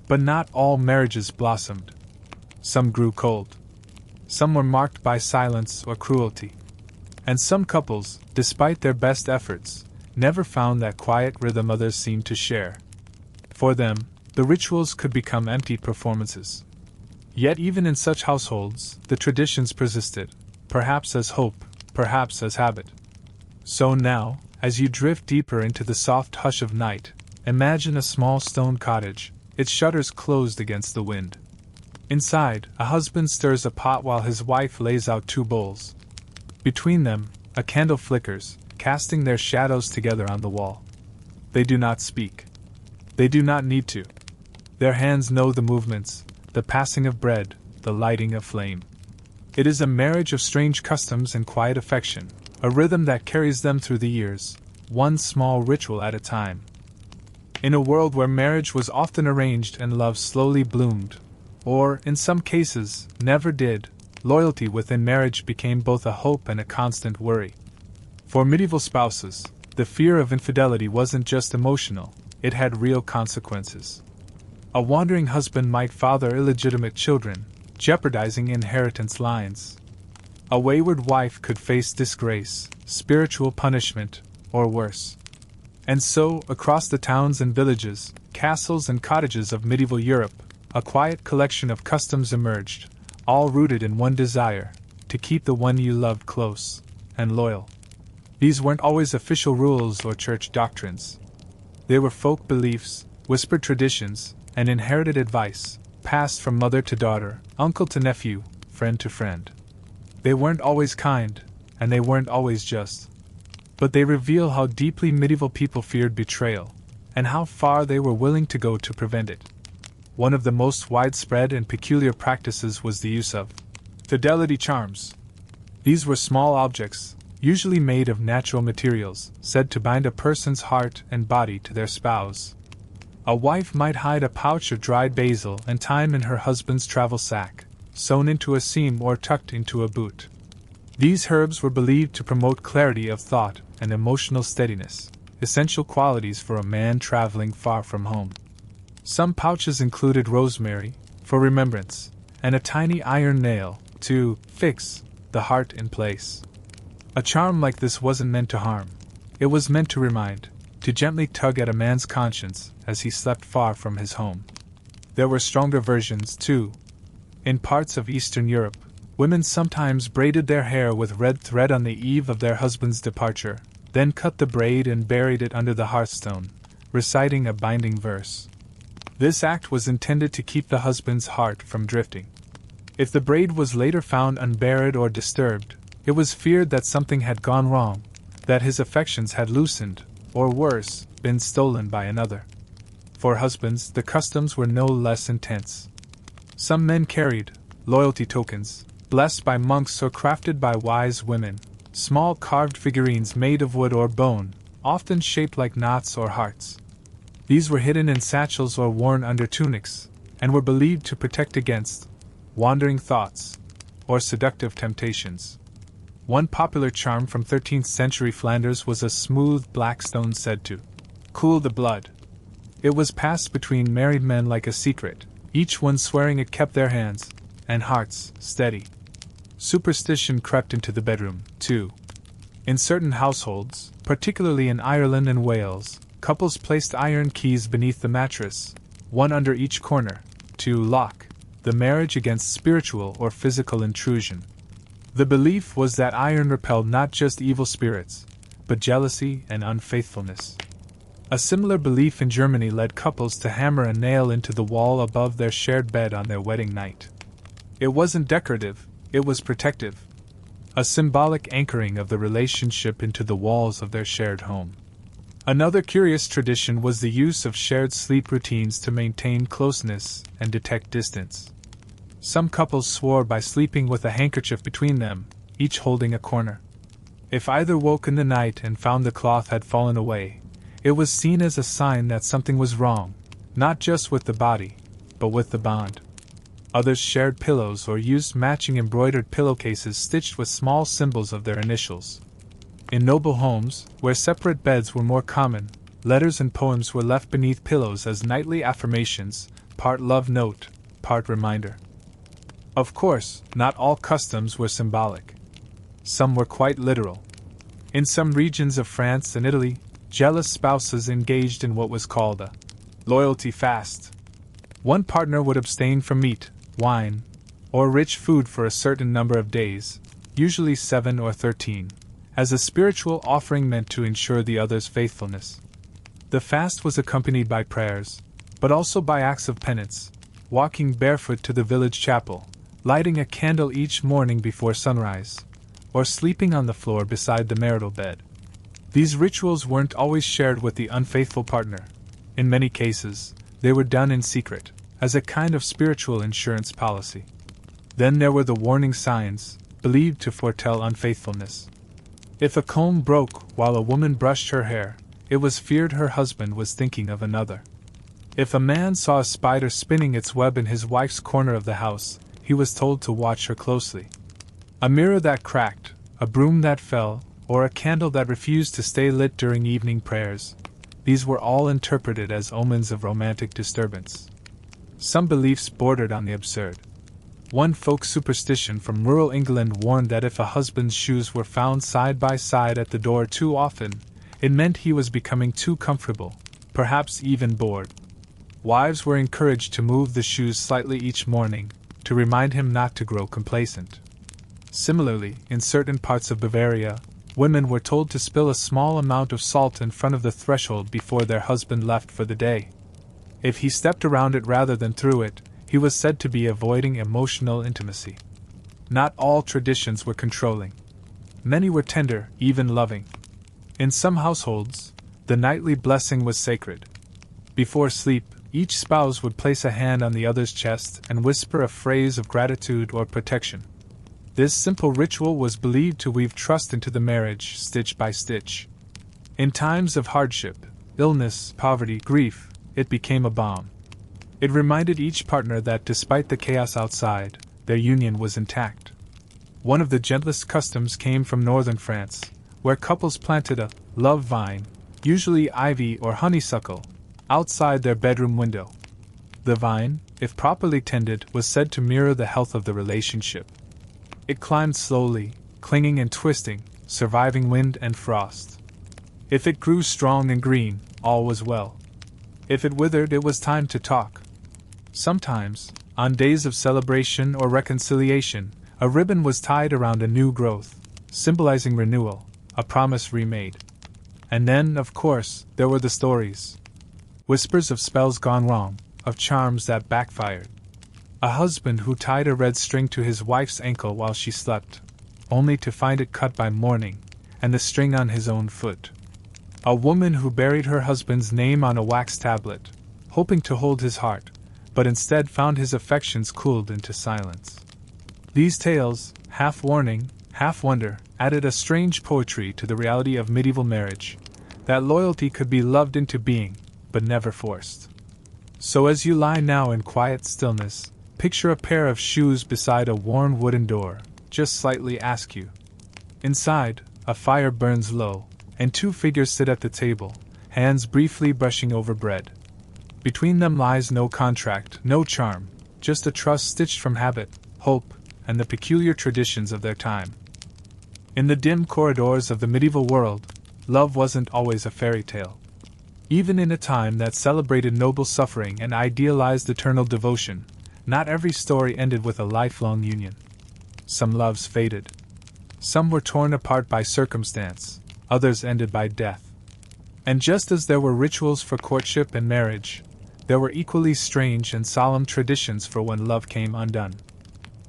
But not all marriages blossomed. Some grew cold. Some were marked by silence or cruelty. And some couples, despite their best efforts, never found that quiet rhythm others seemed to share. For them, the rituals could become empty performances. Yet even in such households, the traditions persisted, perhaps as hope, perhaps as habit. So now, as you drift deeper into the soft hush of night, imagine a small stone cottage, its shutters closed against the wind. Inside, a husband stirs a pot while his wife lays out 2 bowls. Between them, a candle flickers, casting their shadows together on the wall. They do not speak. They do not need to. Their hands know the movements, the passing of bread, the lighting of flame. It is a marriage of strange customs and quiet affection, a rhythm that carries them through the years, one small ritual at a time. In a world where marriage was often arranged and love slowly bloomed, or, in some cases, never did, loyalty within marriage became both a hope and a constant worry. For medieval spouses, the fear of infidelity wasn't just emotional, it had real consequences. A wandering husband might father illegitimate children, jeopardizing inheritance lines. A wayward wife could face disgrace, spiritual punishment, or worse. And so, across the towns and villages, castles and cottages of medieval Europe, a quiet collection of customs emerged, all rooted in one desire: to keep the one you loved close and loyal. These weren't always official rules or church doctrines. They were folk beliefs, whispered traditions, and inherited advice, passed from mother to daughter, uncle to nephew, friend to friend. They weren't always kind, and they weren't always just. But they reveal how deeply medieval people feared betrayal, and how far they were willing to go to prevent it. One of the most widespread and peculiar practices was the use of fidelity charms. These were small objects, usually made of natural materials, said to bind a person's heart and body to their spouse. A wife might hide a pouch of dried basil and thyme in her husband's travel sack, sewn into a seam or tucked into a boot. These herbs were believed to promote clarity of thought and emotional steadiness, essential qualities for a man traveling far from home. Some pouches included rosemary, for remembrance, and a tiny iron nail, to fix the heart in place. A charm like this wasn't meant to harm. It was meant to remind, to gently tug at a man's conscience as he slept far from his home. There were stronger versions, too. In parts of Eastern Europe, women sometimes braided their hair with red thread on the eve of their husband's departure, then cut the braid and buried it under the hearthstone, reciting a binding verse. This act was intended to keep the husband's heart from drifting. If the braid was later found unburied or disturbed, it was feared that something had gone wrong, that his affections had loosened, or worse, been stolen by another. For husbands, the customs were no less intense. Some men carried loyalty tokens, blessed by monks or crafted by wise women, small carved figurines made of wood or bone, often shaped like knots or hearts. These were hidden in satchels or worn under tunics, and were believed to protect against wandering thoughts or seductive temptations. One popular charm from 13th century Flanders was a smooth black stone said to cool the blood. It was passed between married men like a secret, each one swearing it kept their hands and hearts steady. Superstition crept into the bedroom, too. In certain households, particularly in Ireland and Wales, couples placed iron keys beneath the mattress, one under each corner, to lock the marriage against spiritual or physical intrusion. The belief was that iron repelled not just evil spirits, but jealousy and unfaithfulness. A similar belief in Germany led couples to hammer a nail into the wall above their shared bed on their wedding night. It wasn't decorative, it was protective. a symbolic anchoring of the relationship into the walls of their shared home. Another curious tradition was the use of shared sleep routines to maintain closeness and detect distance. Some couples swore by sleeping with a handkerchief between them, each holding a corner. If either woke in the night and found the cloth had fallen away, it was seen as a sign that something was wrong, not just with the body, but with the bond. Others shared pillows or used matching embroidered pillowcases stitched with small symbols of their initials. In noble homes, where separate beds were more common, letters and poems were left beneath pillows as nightly affirmations, part love note, part reminder. Of course, not all customs were symbolic. Some were quite literal. In some regions of France and Italy, jealous spouses engaged in what was called a loyalty fast. One partner would abstain from meat, wine, or rich food for a certain number of days, usually 7 or 13, as a spiritual offering meant to ensure the other's faithfulness. The fast was accompanied by prayers, but also by acts of penance, walking barefoot to the village chapel, lighting a candle each morning before sunrise, or sleeping on the floor beside the marital bed. These rituals weren't always shared with the unfaithful partner. In many cases, they were done in secret, as a kind of spiritual insurance policy. Then there were the warning signs, believed to foretell unfaithfulness. If a comb broke while a woman brushed her hair, it was feared her husband was thinking of another. If a man saw a spider spinning its web in his wife's corner of the house, he was told to watch her closely. A mirror that cracked, a broom that fell, or a candle that refused to stay lit during evening prayers, these were all interpreted as omens of romantic disturbance. Some beliefs bordered on the absurd. One folk superstition from rural England warned that if a husband's shoes were found side by side at the door too often, it meant he was becoming too comfortable, perhaps even bored. Wives were encouraged to move the shoes slightly each morning, to remind him not to grow complacent. Similarly, in certain parts of Bavaria, women were told to spill a small amount of salt in front of the threshold before their husband left for the day. If he stepped around it rather than through it, he was said to be avoiding emotional intimacy. Not all traditions were controlling. Many were tender, even loving. In some households, the nightly blessing was sacred. Before sleep, each spouse would place a hand on the other's chest and whisper a phrase of gratitude or protection. This simple ritual was believed to weave trust into the marriage, stitch by stitch. In times of hardship, illness, poverty, grief, it became a balm. It reminded each partner that despite the chaos outside, their union was intact. One of the gentlest customs came from northern France, where couples planted a love vine, usually ivy or honeysuckle, outside their bedroom window. The vine, if properly tended, was said to mirror the health of the relationship. It climbed slowly, clinging and twisting, surviving wind and frost. If it grew strong and green, all was well. If it withered, it was time to talk. Sometimes, on days of celebration or reconciliation, a ribbon was tied around a new growth, symbolizing renewal, a promise remade. And then, of course, there were the stories. Whispers of spells gone wrong, of charms that backfired. A husband who tied a red string to his wife's ankle while she slept, only to find it cut by morning, and the string on his own foot. A woman who buried her husband's name on a wax tablet, hoping to hold his heart, but instead found his affections cooled into silence. These tales, half warning, half wonder, added a strange poetry to the reality of medieval marriage, that loyalty could be loved into being, but never forced. So as you lie now in quiet stillness, picture a pair of shoes beside a worn wooden door, just slightly askew. Inside, a fire burns low, and two figures sit at the table, hands briefly brushing over bread. Between them lies no contract, no charm, just a trust stitched from habit, hope, and the peculiar traditions of their time. In the dim corridors of the medieval world, love wasn't always a fairy tale. Even in a time that celebrated noble suffering and idealized eternal devotion, not every story ended with a lifelong union. Some loves faded. Some were torn apart by circumstance, others ended by death. And just as there were rituals for courtship and marriage, there were equally strange and solemn traditions for when love came undone.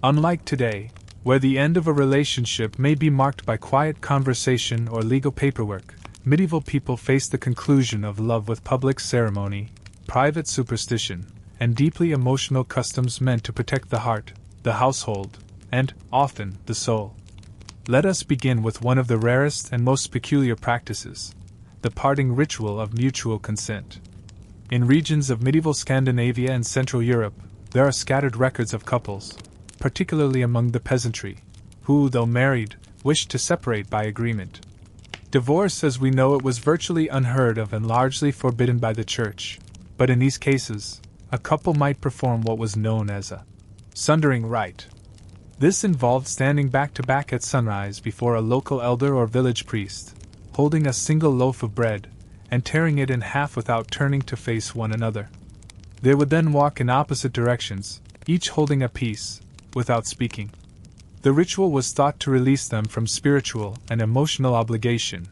Unlike today, Where the end of a relationship may be marked by quiet conversation or legal paperwork, medieval people faced the conclusion of love with public ceremony, private superstition, and deeply emotional customs meant to protect the heart, the household, and, often, the soul. Let us begin with one of the rarest and most peculiar practices, the parting ritual of mutual consent. In regions of medieval Scandinavia and Central Europe, there are scattered records of couples, particularly among the peasantry, who, though married, wished to separate by agreement. Divorce, as we know it, was virtually unheard of and largely forbidden by the Church, but in these cases, a couple might perform what was known as a sundering rite. This involved standing back to back at sunrise before a local elder or village priest, holding a single loaf of bread, and tearing it in half without turning to face one another. They would then walk in opposite directions, each holding a piece, without speaking. The ritual was thought to release them from spiritual and emotional obligation,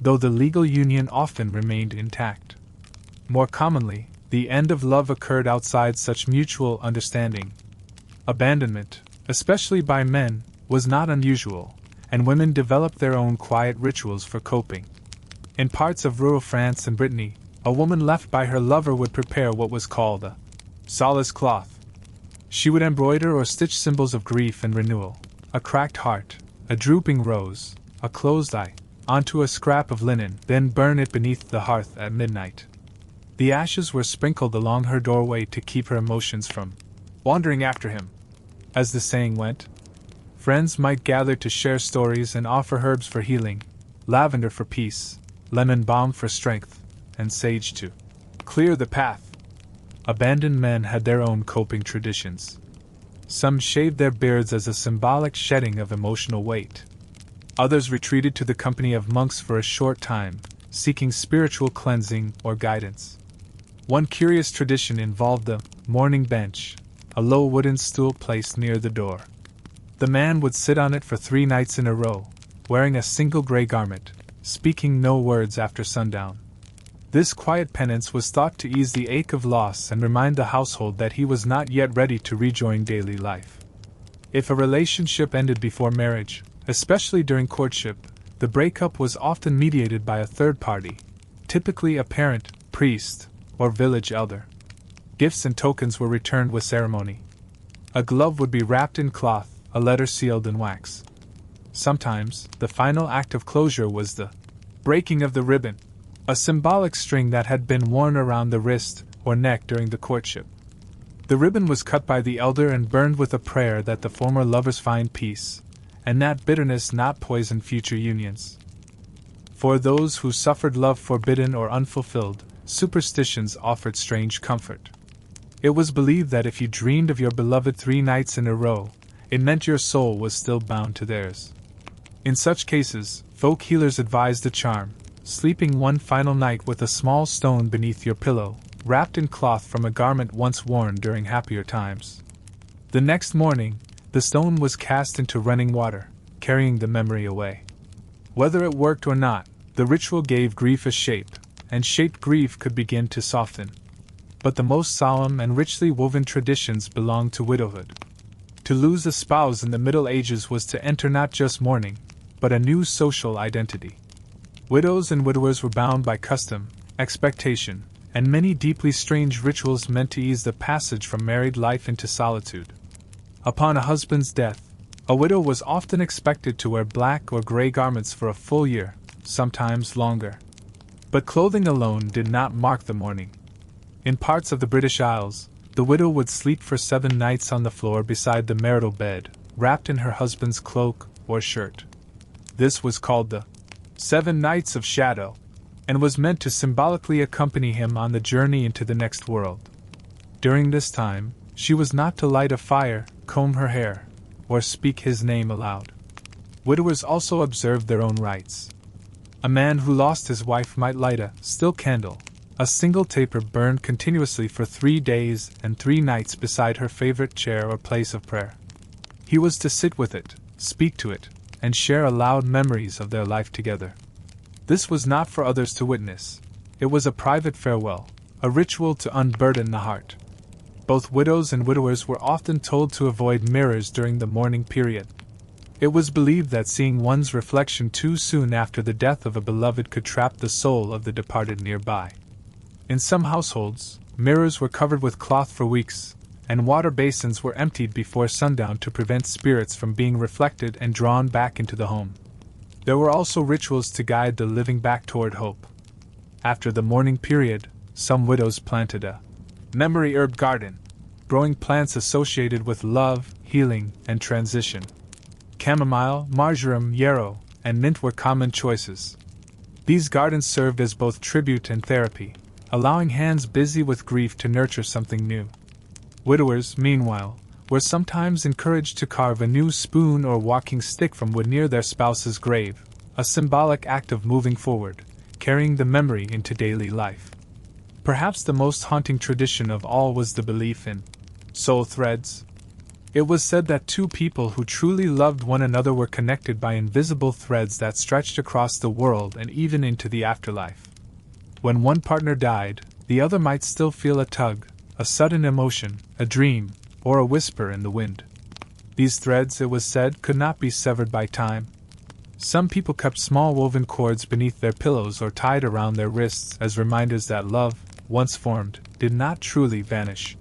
though the legal union often remained intact. More commonly, the end of love occurred outside such mutual understanding. Abandonment, especially by men, was not unusual, and women developed their own quiet rituals for coping. In parts of rural France and Brittany, a woman left by her lover would prepare what was called a solace cloth. She would embroider or stitch symbols of grief and renewal, a cracked heart, a drooping rose, a closed eye, onto a scrap of linen, then burn it beneath the hearth at midnight. The ashes were sprinkled along her doorway to keep her emotions from wandering after him. As the saying went, friends might gather to share stories and offer herbs for healing, lavender for peace, lemon balm for strength, and sage to clear the path. Abandoned men had their own coping traditions. Some shaved their beards as a symbolic shedding of emotional weight. Others retreated to the company of monks for a short time, seeking spiritual cleansing or guidance. One curious tradition involved the mourning bench, a low wooden stool placed near the door. The man would sit on it for 3 nights in a row, wearing a single gray garment, speaking no words after sundown. This quiet penance was thought to ease the ache of loss and remind the household that he was not yet ready to rejoin daily life. If a relationship ended before marriage, especially during courtship, the breakup was often mediated by a third party, typically a parent, priest, or village elder. Gifts and tokens were returned with ceremony. A glove would be wrapped in cloth, a letter sealed in wax. Sometimes, the final act of closure was the breaking of the ribbon, a symbolic string that had been worn around the wrist or neck during the courtship. The ribbon was cut by the elder and burned with a prayer that the former lovers find peace, and that bitterness not poison future unions. For those who suffered love forbidden or unfulfilled, superstitions offered strange comfort. It was believed that if you dreamed of your beloved 3 nights in a row, it meant your soul was still bound to theirs. In such cases, folk healers advised a charm: sleeping one final night with a small stone beneath your pillow, wrapped in cloth from a garment once worn during happier times. The next morning, the stone was cast into running water, carrying the memory away. Whether it worked or not, the ritual gave grief a shape, and shaped grief could begin to soften. But the most solemn and richly woven traditions belonged to widowhood. To lose a spouse in the Middle Ages was to enter not just mourning, but a new social identity. Widows and widowers were bound by custom, expectation, and many deeply strange rituals meant to ease the passage from married life into solitude. Upon a husband's death, a widow was often expected to wear black or gray garments for a full year, sometimes longer. But clothing alone did not mark the mourning. In parts of the British Isles, the widow would sleep for 7 nights on the floor beside the marital bed, wrapped in her husband's cloak or shirt. This was called the 7 Nights of Shadow, and was meant to symbolically accompany him on the journey into the next world. During this time, she was not to light a fire, comb her hair, or speak his name aloud. Widowers also observed their own rites. A man who lost his wife might light a still candle, a single taper burned continuously for 3 days and 3 nights beside her favorite chair or place of prayer. He was to sit with it, speak to it, and share aloud memories of their life together. This was not for others to witness. It was a private farewell, a ritual to unburden the heart. Both widows and widowers were often told to avoid mirrors during the mourning period. It was believed that seeing one's reflection too soon after the death of a beloved could trap the soul of the departed nearby. In some households, mirrors were covered with cloth for weeks, and water basins were emptied before sundown to prevent spirits from being reflected and drawn back into the home. There were also rituals to guide the living back toward hope. After the mourning period, some widows planted a memory herb garden, growing plants associated with love, healing, and transition. Chamomile, marjoram, yarrow, and mint were common choices. These gardens served as both tribute and therapy, allowing hands busy with grief to nurture something new. Widowers, meanwhile, were sometimes encouraged to carve a new spoon or walking stick from wood near their spouse's grave, a symbolic act of moving forward, carrying the memory into daily life. Perhaps the most haunting tradition of all was the belief in soul threads. It was said that two people who truly loved one another were connected by invisible threads that stretched across the world and even into the afterlife. When one partner died, the other might still feel a tug, a sudden emotion, a dream, or a whisper in the wind. These threads, it was said, could not be severed by time. Some people kept small woven cords beneath their pillows or tied around their wrists as reminders that love, once formed, did not truly vanish.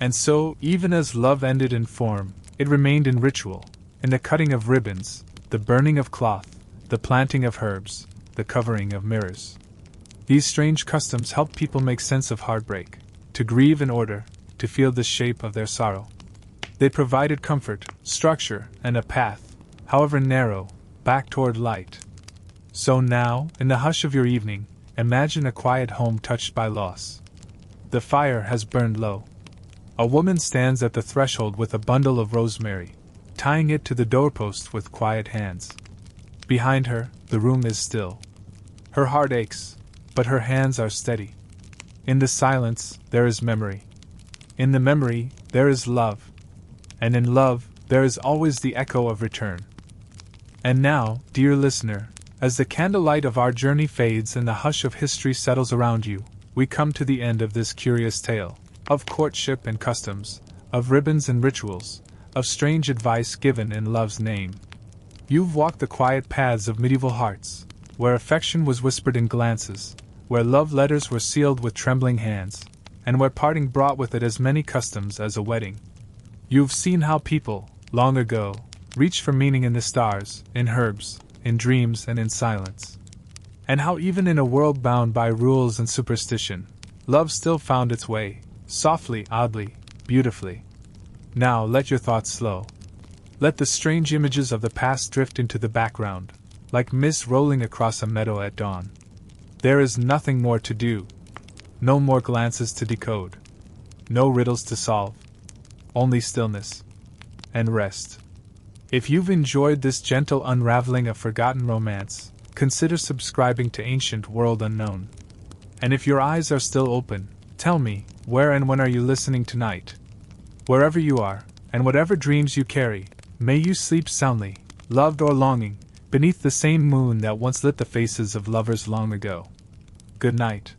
And so, even as love ended in form, it remained in ritual, in the cutting of ribbons, the burning of cloth, the planting of herbs, the covering of mirrors. These strange customs helped people make sense of heartbreak, to grieve in order, to feel the shape of their sorrow. They provided comfort, structure, and a path, however narrow, back toward light. So now, in the hush of your evening, imagine a quiet home touched by loss. The fire has burned low. A woman stands at the threshold with a bundle of rosemary, tying it to the doorpost with quiet hands. Behind her, the room is still. Her heart aches, but her hands are steady. In the silence, there is memory. In the memory, there is love. And in love, there is always the echo of return. And now, dear listener, as the candlelight of our journey fades and the hush of history settles around you, we come to the end of this curious tale. Of courtship and customs, of ribbons and rituals, of strange advice given in love's name. You've walked the quiet paths of medieval hearts, where affection was whispered in glances, where love letters were sealed with trembling hands, and where parting brought with it as many customs as a wedding. You've seen how people, long ago, reached for meaning in the stars, in herbs, in dreams, and in silence. And how even in a world bound by rules and superstition, love still found its way, softly, oddly, beautifully. Now let your thoughts slow. Let the strange images of the past drift into the background, like mist rolling across a meadow at dawn. There is nothing more to do. No more glances to decode. No riddles to solve. Only stillness. And rest. If you've enjoyed this gentle unraveling of forgotten romance, consider subscribing to Ancient World Unknown. And if your eyes are still open, tell me, where and when are you listening tonight? Wherever you are, and whatever dreams you carry, may you sleep soundly, loved or longing, beneath the same moon that once lit the faces of lovers long ago. Good night.